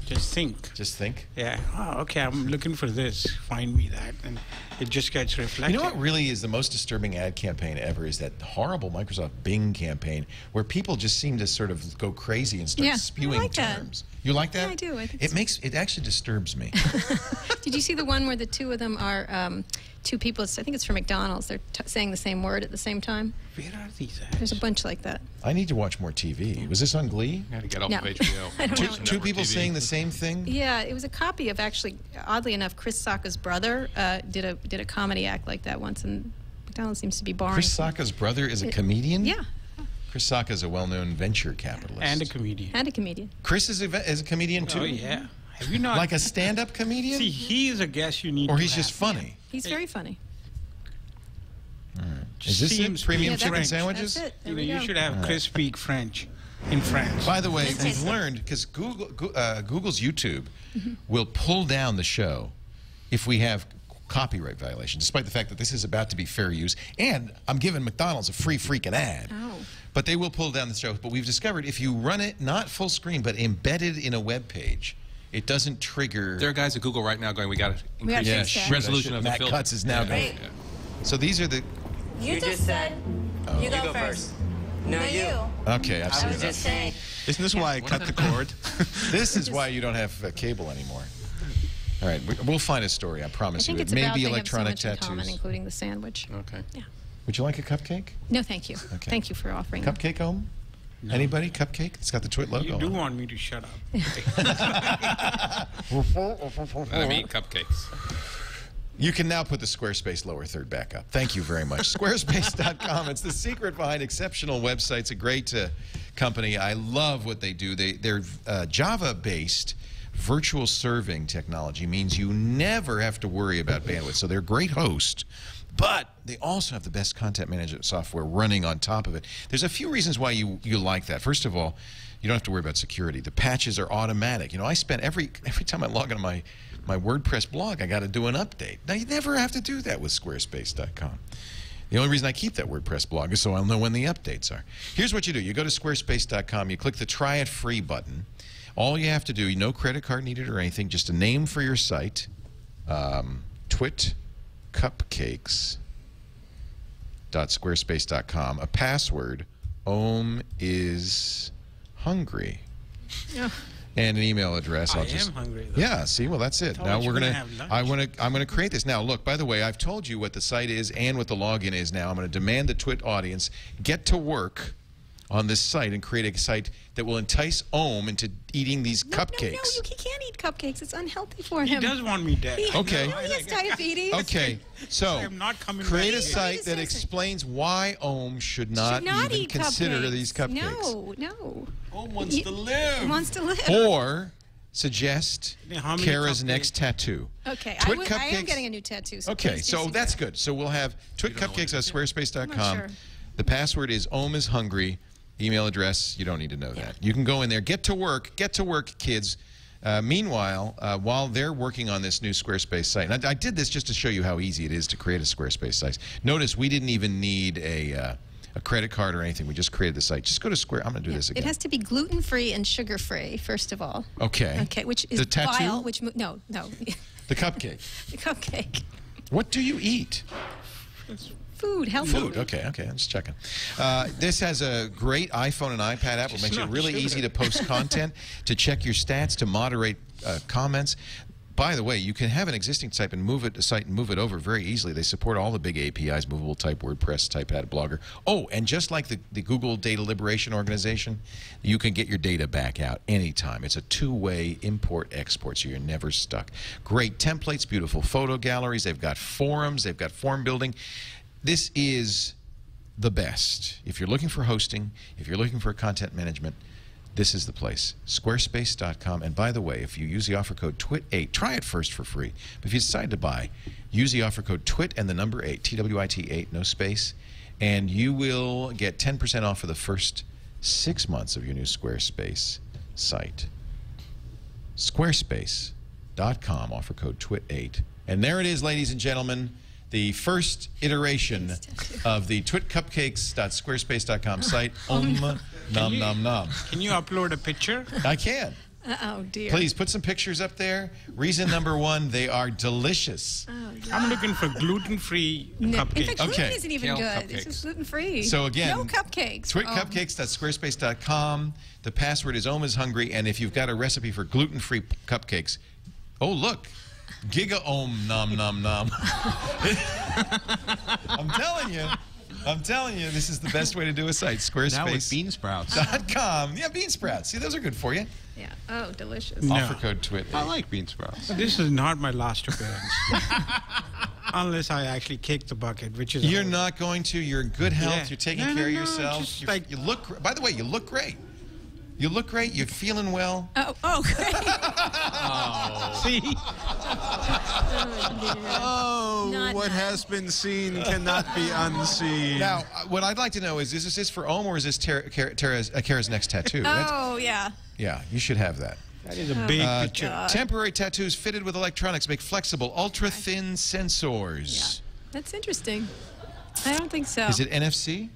Just think. Just think? Yeah. Oh, okay, I'm looking for this. Find me that. And it just gets reflected. You know what really is the most disturbing ad campaign ever is that horrible Microsoft Bing campaign where people just seem to sort of go crazy and start spewing I like terms. That. You like that? Yeah, I do. I think it actually disturbs me. Did you see the one where the two of them are two people? I think it's for McDonald's. They're saying the same word at the same time. Where are these ads? There's a bunch like that. I need to watch more TV. Was this on Glee? I had to get off No. of HBO. I don't know. Two people saying the same thing? Yeah, it was a copy of actually, oddly enough, Chris Sacca's brother did a comedy act like that once, and McDonald's seems to be boring. Chris Sacca's brother is a comedian? Yeah. Chris Sacca is a well-known venture capitalist. And a comedian. And a comedian. Chris is a comedian too? Oh, yeah. Have you not? Like a stand-up comedian? See, he is a guest you need or to he's just have. funny? He's very funny. Is this Seems it? Premium Yeah, chicken French. sandwiches? That's it. There You know, we you go. should have Chris speak French in France. By the way, we've learned, because Google's YouTube will pull down the show if we have copyright violation, despite the fact that this is about to be fair use. And I'm giving McDonald's a free freaking ad. Oh. But they will pull down the show. But we've discovered if you run it not full screen, but embedded in a web page, it doesn't trigger. There are guys at Google right now going, we got to We gotta increase fix the that. resolution of the Matt filter. Cutts is now going. Right. So these are the. You just said you go first. No, you. Okay, I've I seen was enough. just saying. Isn't this why I cut the cord? This is why you don't have cable anymore. All right, we'll find a story. I I promise think you. it's It may about be they electronic have so much in common, tattoos. including the sandwich. Okay. Yeah. Would you like a cupcake? No, thank you. Okay. Thank you for offering. Cupcake home? Anybody? Cupcake? It's got the TWiT logo You do on it. want me to shut up. Let me eat cupcakes. You can now put the Squarespace lower third back up. Thank you very much. Squarespace.com. It's the secret behind exceptional websites. A great company. I love what they do. They're Java-based virtual serving technology. Means you never have to worry about bandwidth. So they're a great host. But they also have the best content management software running on top of it. There's a few reasons why you like that. First of all, you don't have to worry about security. The patches are automatic. You know, I spend every time I log into my WordPress blog, I got to do an update. Now, you never have to do that with Squarespace.com. The only reason I keep that WordPress blog is so I'll know when the updates are. Here's what you do. You go to Squarespace.com, you click the Try It Free button. All you have to do, no credit card needed or anything, just a name for your site, TWiT cupcakes.squarespace.com, a password, Om is hungry. Yeah. And an email address. I am hungry, though. Yeah, see, well, that's it. Thought Now you we're were gonna. gonna have lunch. I'm gonna create this. Now, look. By the way, I've told you what the site is and what the login is. Now, I'm gonna demand the TWiT audience get to work on this site and create a site that will entice Om into eating these cupcakes. No, he can't eat cupcakes. It's unhealthy for He him. does want me dead. Okay. No, he has diabetes. Okay, so I'm not coming create a back here. site that Listen. explains why Om should not, Should not even eat consider cupcakes. these cupcakes. No. Om wants He- to live. He wants to live. Or suggest Yeah, how many Kara's cupcakes? next tattoo. Okay, TWiT I am cupcakes- getting a new tattoo. So Okay, please so do that's that. good. So we'll have TWiT cupcakes at squarespace.com. I'm not sure. The password is Om is hungry. Email address, you don't need to know that. You can go in there. Get to work, kids. Meanwhile, while they're working on this new Squarespace site, and I did this just to show you how easy it is to create a Squarespace site. Notice we didn't even need a credit card or anything. We just created the site. Just go to Square. I'm going to do this again. It has to be gluten-free and sugar-free, first of all. Okay. Okay, which is The tattoo? vile. No. The cupcake. The cupcake. What do you eat? Food, healthy. Food. Okay, I'm just checking. This has a great iPhone and iPad app. It makes it not really sugar. easy to post content, to check your stats, to moderate comments. By the way, you can have an existing site and move it over very easily. They support all the big APIs, movable type, WordPress, TypePad, Blogger. Oh, and just like the Google Data Liberation Organization, you can get your data back out anytime. It's a two-way import-export, so you're never stuck. Great templates, beautiful photo galleries. They've got forums. They've got form building. This is the best. If you're looking for hosting, if you're looking for content management, this is the place. Squarespace.com. And by the way, if you use the offer code TWIT8, try it first for free. But if you decide to buy, use the offer code TWIT and the number 8, TWIT 8, no space, and you will get 10% off for the first 6 months of your new Squarespace site. Squarespace.com, offer code TWiT8. And there it is, ladies and gentlemen, the first iteration of the twitcupcakes.squarespace.com site. Nom nom nom. Can you upload a picture? I can. Oh, dear. Please put some pictures up there. Reason number one, they are delicious. Oh, I'm looking for gluten-free cupcakes. In fact, gluten Okay. isn't even Kale good. This cupcakes. is gluten-free. So again, no cupcakes. twitcupcakes.squarespace.com. The password is Oma's Hungry, and if you've got a recipe for gluten-free cupcakes, oh look, Giga Om Nom Nom Nom. I'm telling you, this is the best way to do a site. Squarespace. Now with bean sprouts. .com. Yeah, bean sprouts. See, those are good for you. Yeah. Oh, delicious. No. Offer code TWiT. I like bean sprouts. This is not my last appearance. Unless I actually kick the bucket, which is... You're not going to. You're in good health. Yeah. You're taking No, care no, of no, yourself. just You like- look. By the way, you look great. You look great. You're feeling well. Oh, great. See? Oh, Not what nice. has been seen cannot be unseen. Now, what I'd like to know is this for Om or is this Kara's next tattoo? Oh, yeah. Yeah, you should have that. That is a big picture. Temporary tattoos fitted with electronics make flexible, ultra-thin sensors. That's interesting. I don't think so. Is it NFC?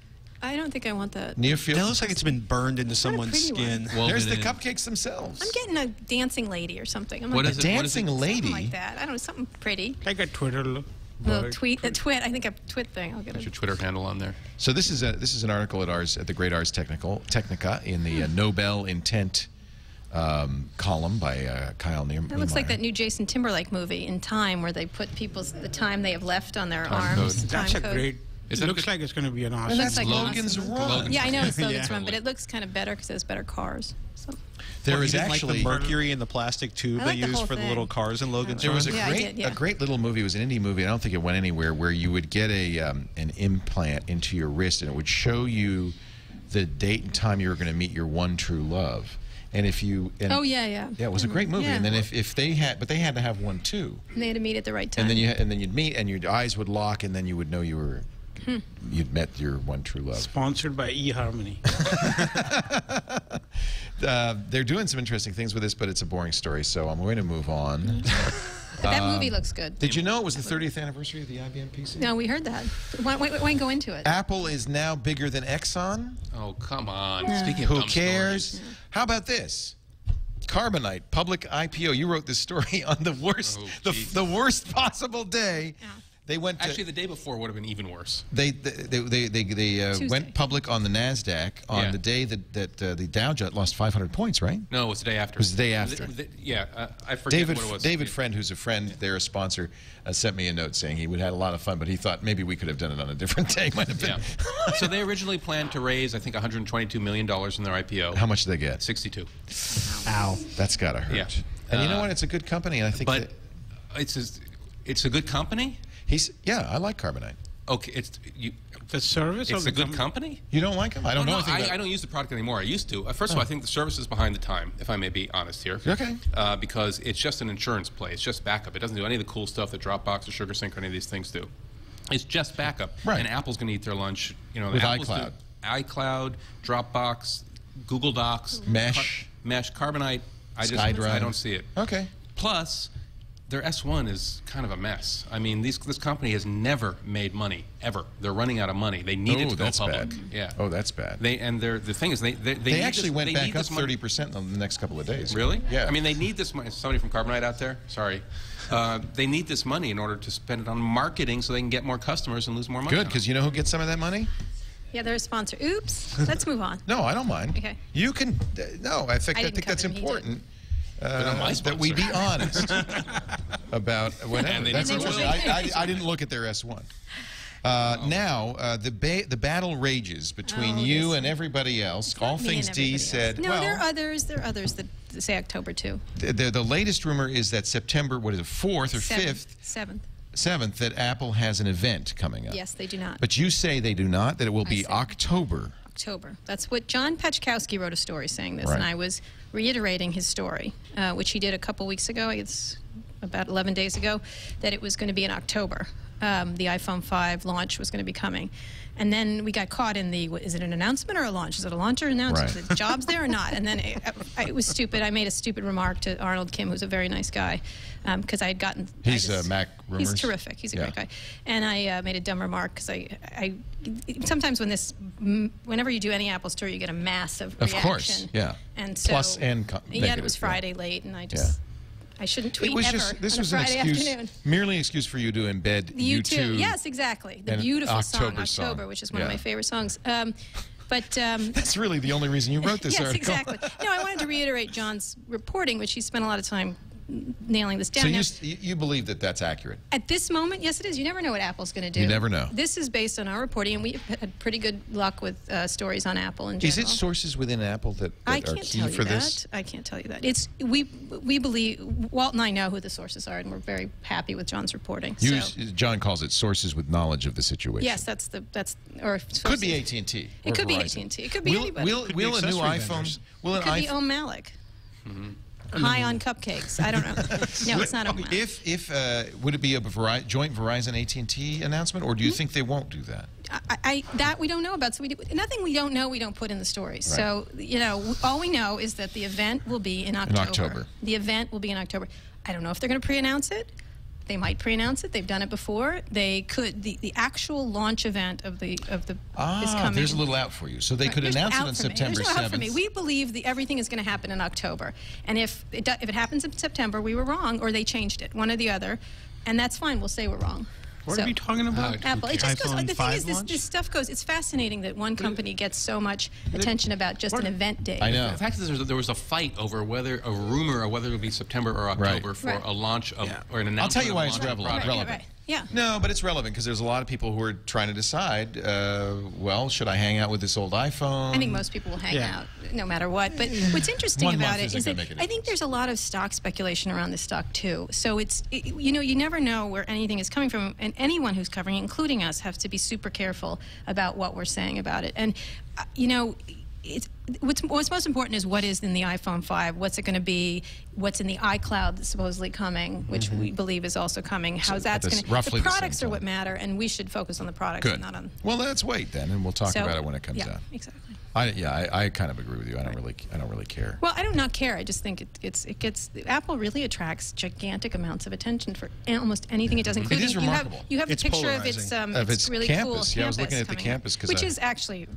I don't think I want that. Near field? That looks like it's been burned into a someone's pretty one. skin. Well, There's the then- cupcakes themselves. I'm getting a dancing lady or something. I'm What like, is it? What is Dancing it? lady. something like that. I don't know, something pretty. Like a Twitter A bird. twit. I think a twit thing. I'll get What's a your Twitter handle on there? So this is an article at the Great Ars Technica in the Nobel Intent column by Kyle Niemeyer. That looks like that new Jason Timberlake movie, In Time, where they put the time they have left on their Time arms. code. That's Time a code. great... Is It that a looks good- like it's going to be an It awesome... looks like Logan's Run. Yeah, I know it's Logan's Yeah. Run, but it looks kind of better because it has better cars. So. There Or is even actually like the mercury in the plastic tube I they like the use whole for the thing. little cars in Logan's there was Run. a Yeah, I great did, yeah. a great little movie. It was an indie movie. I don't think it went anywhere. Where you would get an implant into your wrist and it would show you the date and time you were going to meet your one true love. And if you Oh yeah, yeah. yeah, it was a great movie. Yeah. And then if they had to have one too. And they had to meet at the right time. And then you'd meet and your eyes would lock and then you would know you'd met your one true love. Sponsored by eHarmony. They're doing some interesting things with this, but it's a boring story, so I'm going to move on. But that movie looks good. Did you know it was the 30th anniversary of the IBM PC? No, we heard that. Why don't go into it? Apple is now bigger than Exxon. Oh, come on. Speaking of Who dumb cares? stories. How about this? Carbonite public IPO. You wrote this story on the worst, Oh, geez. the worst possible day. Yeah. They went to, Actually, the day before would have been even worse. they Tuesday. went public on the Nasdaq on Yeah. the day that the Dow Jones lost 500 points, right? No, it was the day after. It was the day after. I forget David what it was. David Friend, who's a friend, they're a sponsor, sent me a note saying he would have had a lot of fun, but he thought maybe we could have done it on a different day. Might have been. Yeah. So they originally planned to raise, I think, $122 million in their IPO. How much did they get? 62. Ow, that's gotta hurt. Yeah. And you know what? It's a good company, and I think But that it's a good company. I like Carbonite. Okay, The service of it's the a good company. You don't like them? I don't know anything about I don't use the product anymore. I used to. First of all, I think the service is behind the time, if I may be honest here. Okay. Because it's just an insurance play. It's just backup. It doesn't do any of the cool stuff that Dropbox or SugarSync or any of these things do. It's just backup. Right. And Apple's going to eat their lunch. With Apple's iCloud. iCloud, Dropbox, Google Docs, Mesh. Mesh, Carbonite. I SkyDrive. don't see it. Okay. Plus, their S1 is kind of a mess. I mean, this company has never made money, ever. They're running out of money. They need it to go that's public. bad. Yeah. Oh, that's bad. The thing is, they They actually need this, went they back need up this money. 30% in the next couple of days. Really? Yeah. I mean, they need this money. Somebody from Carbonite out there? Sorry. They need this money in order to spend it on marketing so they can get more customers and lose more money. Good, because you know who gets some of that money? Yeah, they're a sponsor. Oops. Let's move on. No, I don't mind. Okay. You can. No, I think didn't that's cover him, he important. not my That we be sponsor. honest about whatever. And they That's never interesting. will. I didn't look at their S1. Now, the battle rages between you and everybody else. All Me Things and D everybody said, else. No, well, there are others. There are others that say October too. the latest rumor is that September, 4th or 5th, 7th, that Apple has an event coming up. Yes, they do not. But you say they do not, that it will be say. October. October. That's what John Pechkowski wrote a story saying this, Right. and I was reiterating his story, which he did a couple weeks ago. It's about 11 days ago, that it was going to be in October. the iPhone 5 launch was going to be coming. And then we got caught in the, is it an announcement or a launch? Is it a launch or an announcement? Right. Is it jobs there or not? And then it was stupid. I made a stupid remark to Arnold Kim, who's a very nice guy, because I had gotten... He's Mac Rumors? He's terrific. He's a great guy. And I made a dumb remark because I sometimes whenever you do any Apple store, you get a massive reaction. Of course, yeah. And so, plus and yet it was Friday late, and I just... I shouldn't tweet ever this on was a Friday an excuse, afternoon. merely an excuse for you to embed U2. Yes, exactly. The beautiful October song, which is one of my favorite songs. But that's really the only reason you wrote this yes, article. Exactly. No, I wanted to reiterate John's reporting, which he spent a lot of time nailing this down. So you believe that that's accurate? At this moment, yes, it is. You never know what Apple's going to do. You never know. This is based on our reporting, and we've had pretty good luck with stories on Apple in general. Is it sources within Apple that are key for this? I can't tell you that. It's we believe, Walt and I know who the sources are, and we're very happy with John's reporting. John calls it sources with knowledge of the situation. Yes, or could be AT&T. It could be AT&T. It could be anybody. Will a new iPhone? It could be Malik. High on cupcakes. I don't know. No, it's not on Malik. Would it be a joint Verizon AT&T announcement, or do you think they won't do that? That we don't know about. So nothing we don't know, we don't put in the stories. Right. So all we know is that the event will be in October. The event will be in October. I don't know if they're going to pre-announce it. They might pre-announce it. They've done it before. They could. The actual launch event of the is coming. There's a little out for you. So they could announce it on September 7th. There's no out for me. We believe that everything is going to happen in October. And if it happens in September, we were wrong, or they changed it, one or the other, and that's fine. We'll say we're wrong. What are we talking about? Apple. It just goes. The thing is, launch? this stuff goes. It's fascinating that one company gets so much attention about just an event date. I know. The fact is, there was a fight over a rumor of whether it would be September or October for a launch of or an announcement. I'll tell you why it's relevant. Right. Yeah. No, but it's relevant because there's a lot of people who are trying to decide, well, should I hang out with this old iPhone? I think most people will hang out no matter what. But what's interesting about it is that I think there's a lot of stock speculation around this stock too. So you never know where anything is coming from, and anyone who's covering it, including us, have to be super careful about what we're saying about it. And what's most important is what is in the iPhone 5, what's it going to be, what's in the iCloud that's supposedly coming, which we believe is also coming. How's that's going to... The products are what matter, and we should focus on the products and not on... Well, let's wait then, and we'll talk about it when it comes out. Exactly. I kind of agree with you. I don't really care. Well, I do not care. I just think Apple really attracts gigantic amounts of attention for almost anything it does, including... It is remarkable. You have a picture of its really campus. Cool I was looking at the campus. Which is actually...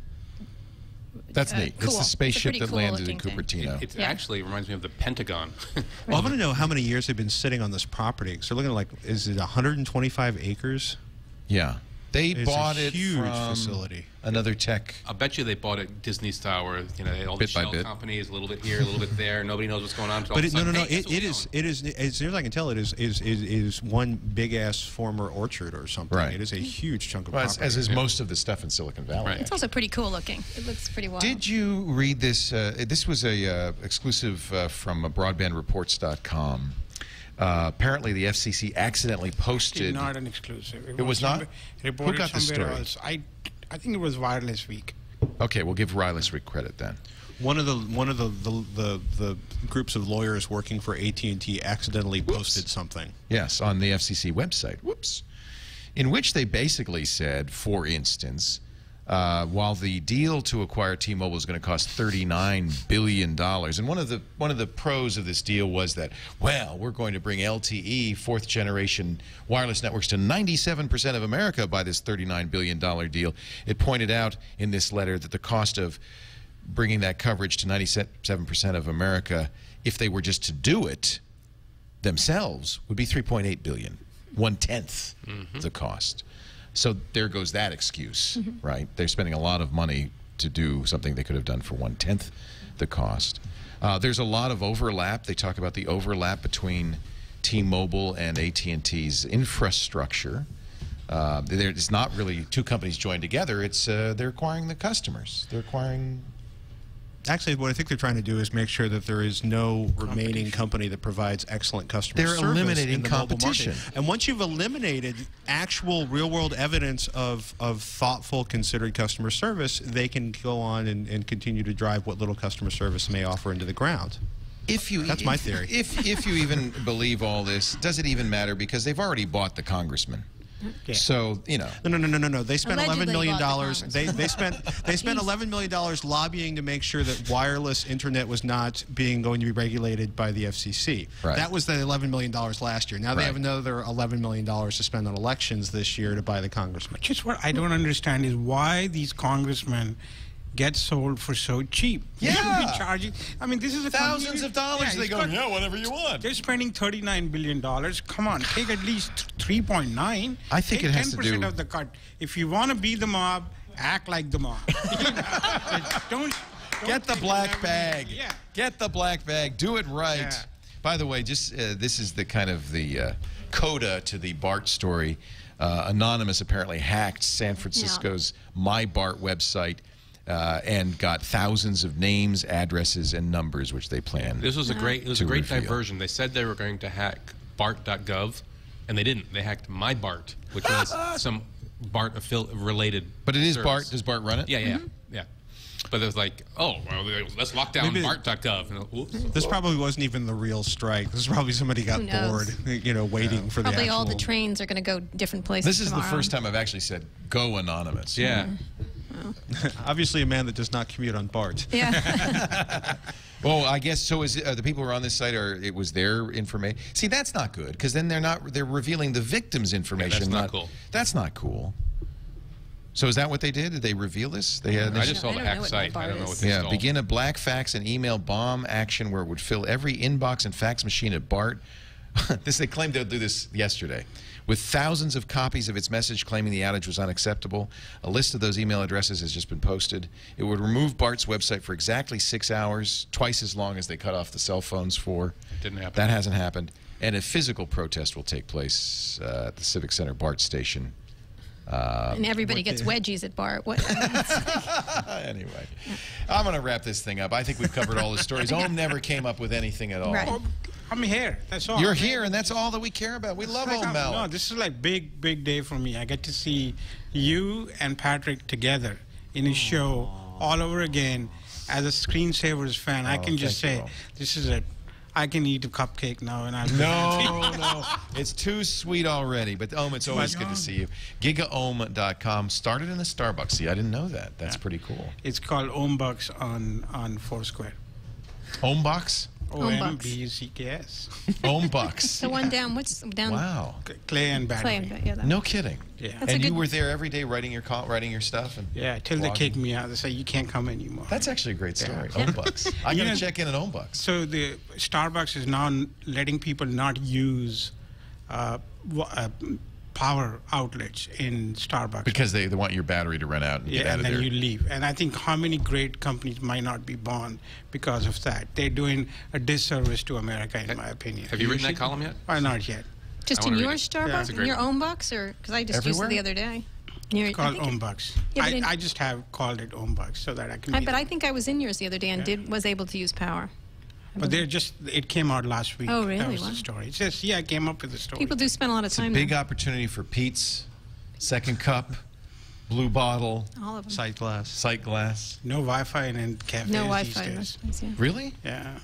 That's neat. Cool. It's the spaceship that landed in thing. Cupertino. It actually reminds me of the Pentagon. Well, I want to know how many years they've been sitting on this property. So looking at is it 125 acres? Yeah. They bought it huge from facility. Another tech. I bet you they bought it Disney style, where all the shell companies, a little bit here, a little bit there. Nobody knows what's going on. But no. It is. As near as I can tell, it is one big ass former orchard or something. Right. It is a huge chunk of property. As is most of the stuff in Silicon Valley. Right. It's also pretty cool looking. It looks pretty wild. Did you read this? This was a exclusive from broadbandreports.com. Apparently, the FCC accidentally posted. It's not an exclusive. It was not. Reported Who got the somewhere story? else. I think it was Wireless Week. Okay, we'll give Wireless Week credit then. One of the groups of lawyers working for AT&T accidentally posted something. Yes, on the FCC website. Whoops. In which they basically said, for instance, while the deal to acquire T-Mobile is going to cost $39 billion, and one of the pros of this deal was that, well, we're going to bring LTE, fourth generation wireless networks, to 97% of America by this $39 billion deal. It pointed out in this letter that the cost of bringing that coverage to 97% of America, if they were just to do it themselves, would be $3.8 billion, 1/10 the cost. So there goes that excuse, right? They're spending a lot of money to do something they could have done for 1/10 the cost. There's a lot of overlap. They talk about the overlap between T-Mobile and AT&T's infrastructure. It's not really two companies joined together. It's they're acquiring the customers. They're acquiring... Actually, what I think they're trying to do is make sure that there is no remaining company that provides excellent customer service. They're eliminating in the mobile competition. market. And once you've eliminated actual real-world evidence of thoughtful, considered customer service, they can go on and continue to drive what little customer service may offer into the ground. That's my theory. If you even believe all this, does it even matter? Because they've already bought the congressman. Yeah. So, you know. No. They spent Allegedly $11 million. bought the They spent $11 million lobbying to make sure that wireless internet was not going to be regulated by the FCC. Right. That was the $11 million last year. Now they have another $11 million to spend on elections this year to buy the congressman. Just what I don't understand is why these congressmen get sold for so cheap. They should be charging. I mean, this is a thousands of dollars. They go, yeah, whatever you want. They're spending $39 billion. Come on, take at least 3.9. I think take it has to do 10% of the cut. If you want to be the mob, act like the mob. don't Get the black bag. Yeah. Get the black bag. Do it right. Yeah. By the way, just this is the kind of the coda to the BART story. Anonymous apparently hacked San Francisco's My BART website. And got thousands of names, addresses, and numbers, which they plan. This was a great diversion. They said they were going to hack BART.gov, and they didn't. They hacked My BART, which was some BART related. But it is service. BART. Does BART run it? Yeah. But it was like, oh, well, let's lock down BART.gov. And, this probably wasn't even the real strike. This is probably somebody got bored, waiting for Probably the actual... all the trains are going to go different places. This is tomorrow. the first time I've actually said, go anonymous. Yeah. Obviously a man that does not commute on BART. Yeah. Well, I guess so. Is the people who are on this site it was their information? See, that's not good because then they're revealing the victim's information. Yeah, that's not cool. That's not cool. So is that what they did? Did they reveal this? They had. I just saw the hack site. I don't know what they installed. Begin a black fax and email bomb action where it would fill every inbox and fax machine at BART. They claimed they'll do this yesterday. With thousands of copies of its message claiming the outage was unacceptable. A list of those email addresses has just been posted. It would remove BART's website for exactly 6 hours, twice as long as they cut off the cell phones for. Didn't happen. That hasn't happened. And a physical protest will take place at the Civic Center BART station. And everybody gets wedgies at BART. What? Anyway, I'm going to wrap this thing up. I think we've covered all the stories. Ohm never came up with anything at all. Right. I'm here. That's all. You're here, and that's all that we care about. We love Ohm Malik. No, this is like big day for me. I get to see you and Patrick together in a show all over again. As a Screensavers fan, I can just say, this is it. I can eat a cupcake now, and I'm no, it's too sweet already. But Ohm, it's always good to see you. GigaOhm.com started in the Starbucks. See, I didn't know that. That's pretty cool. It's called Ohmbucks on Foursquare. Ohmbucks? OMBUCKS. Ohmbucks. The one down. What's down? Wow. Clay and Battery. Clay and No kidding. Yeah. That's and a you good- were there every day writing your stuff and Till they blogging? kick me out. They say you can't come anymore. That's actually a great story. Yeah. Ohmbucks. I got to check in at Ohmbucks. So the Starbucks is now letting people not use power outlets in Starbucks. Because they want your battery to run out and get out and of then there. you leave. And I think how many great companies might not be born because of that. They're doing a disservice to America, in my opinion. Have you written that column yet? Why not yet? Just I in wanna your read it. Yeah, Starbucks, it's a in great your one. own box, or because I just Everywhere? used it the other day. It's called Ohmbucks. Yeah, but I just have called it Ohmbucks so that I can. But I think I was in yours the other day and was able to use power. But it came out last week. Oh, really? That was Wow. the story. It's just, I came up with the story. People do spend a lot of It's a time big there. opportunity for Pete's, Second Cup, Blue Bottle, All of them. Sight glass. Sight Glass. No Wi-Fi in cafes No these Wi-Fi. days. Yeah. Really? Yeah.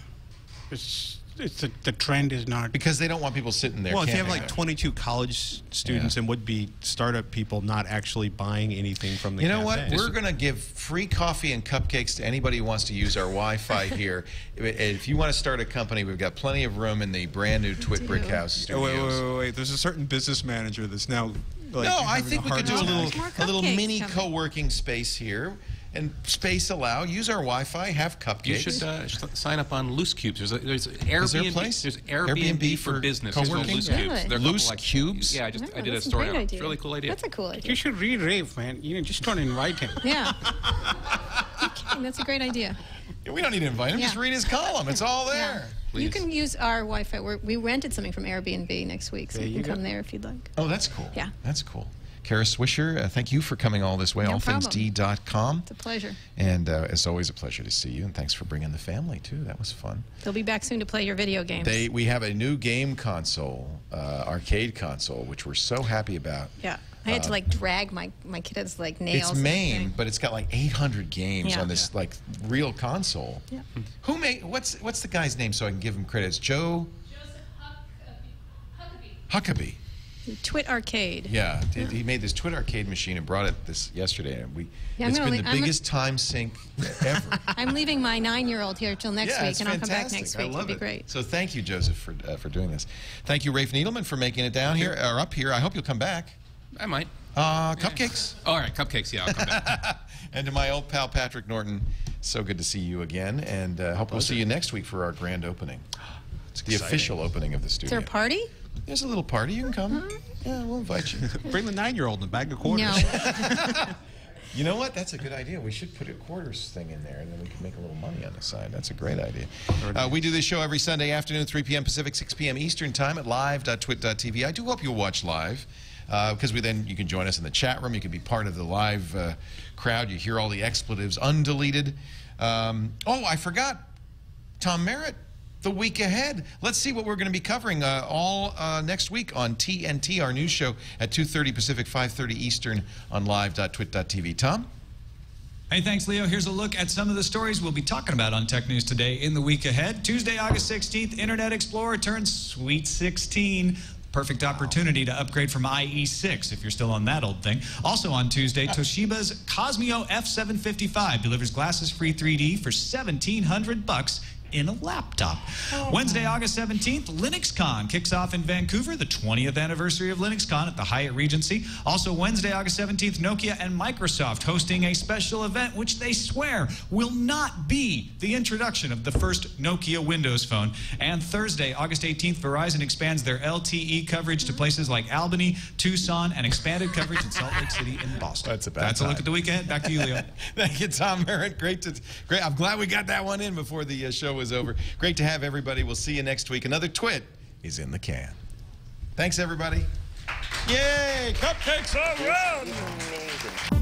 The trend is not. Because they don't want people sitting there. Well, if you have camping like there. 22 college students and would-be startup people not actually buying anything from the You know what? cafe. We're going to give free coffee and cupcakes to anybody who wants to use our Wi-Fi here. If you want to start a company, we've got plenty of room in the brand new TWiT Brick House Oh, studios. wait. There's a certain business manager that's now. Like, No, I having think we hard could do a time. little cupcakes mini coming. co-working space here, and space allow. Use our Wi-Fi. Have cupcakes. You should sign up on Loose Cubes. There's Airbnb. Is there a place? There's Airbnb for business. There's co-working? Loose Really? Cubes. They're a Loose couple, like, Cubes? Yeah, I Oh, did a that's story great on it. idea. It's a really cool idea. That's a cool idea. You should read Rafe, man. Just don't invite him. Yeah. That's a great idea. We don't need to invite him. Yeah. Just read his column. It's all there. You Please. can use our Wi-Fi. We rented something from Airbnb next week, so There you you can come go. there if you'd like. Oh, that's cool. Yeah. That's cool. Kara Swisher, thank you for coming all this way. No problem. allthingsd.com. It's a pleasure. And it's always a pleasure to see you. And thanks for bringing the family, too. That was fun. They'll be back soon to play your video games. We have a new game console, arcade console, which we're so happy about. Yeah. I had to like drag my kid's like nails. It's MAME, but it's got like 800 games Yeah. on this like real console. Yeah. Who made? What's the guy's name so I can give him credit? It's Joe Joseph Huckabee. Huckabee. TWiT Arcade. Yeah, he made this TWiT Arcade machine and brought it yesterday. And Yeah, it's been the biggest time sink ever. I'm leaving my 9-year-old here till next week, and I'll come back next week. It'll be great. So thank you, Joseph, for doing this. Thank you, Rafe Needleman, for making it down here or up here. I hope you'll come back. I might. Cupcakes. All right, cupcakes. Yeah, I'll come back. And to my old pal Patrick Norton, so good to see you again, and hope we'll see you next week for our grand opening. It's the official opening of the studio. Is there a party? There's a little party. You can come. Yeah, we'll invite you. Bring the 9-year-old in a bag of quarters. No. You know what? That's a good idea. We should put a quarters thing in there, and then we can make a little money on the side. That's a great idea. We do this show every Sunday afternoon, 3 p.m. Pacific, 6 p.m. Eastern Time at live.twit.tv. I do hope you'll watch live, because then you can join us in the chat room. You can be part of the live crowd. You hear all the expletives undeleted. Oh, I forgot. Tom Merritt. The week ahead. Let's see what we're going to be covering all next week on TNT, our news show at 2:30 Pacific, 5:30 Eastern on live.twit.tv. Tom? Hey, thanks, Leo. Here's a look at some of the stories we'll be talking about on Tech News Today in the week ahead. Tuesday, August 16th, Internet Explorer turns Sweet 16. Perfect opportunity to upgrade from IE6 if you're still on that old thing. Also on Tuesday, Toshiba's Cosmeo F755 delivers glasses-free 3D for $1,700 in a laptop. Wednesday, August 17th, LinuxCon kicks off in Vancouver, the 20th anniversary of LinuxCon at the Hyatt Regency. Also Wednesday, August 17th, Nokia and Microsoft hosting a special event which they swear will not be the introduction of the first Nokia Windows phone. And Thursday, August 18th, Verizon expands their LTE coverage to places like Albany, Tucson, and expanded coverage in Salt Lake City and Boston. That's a look at the week ahead. Back to you, Leo. Thank you, Tom Merritt. Great. I'm glad we got that one in before the show was over. Great to have everybody. We'll see you next week. Another TWiT is in the can. Thanks, everybody. Yay! Cupcakes all around!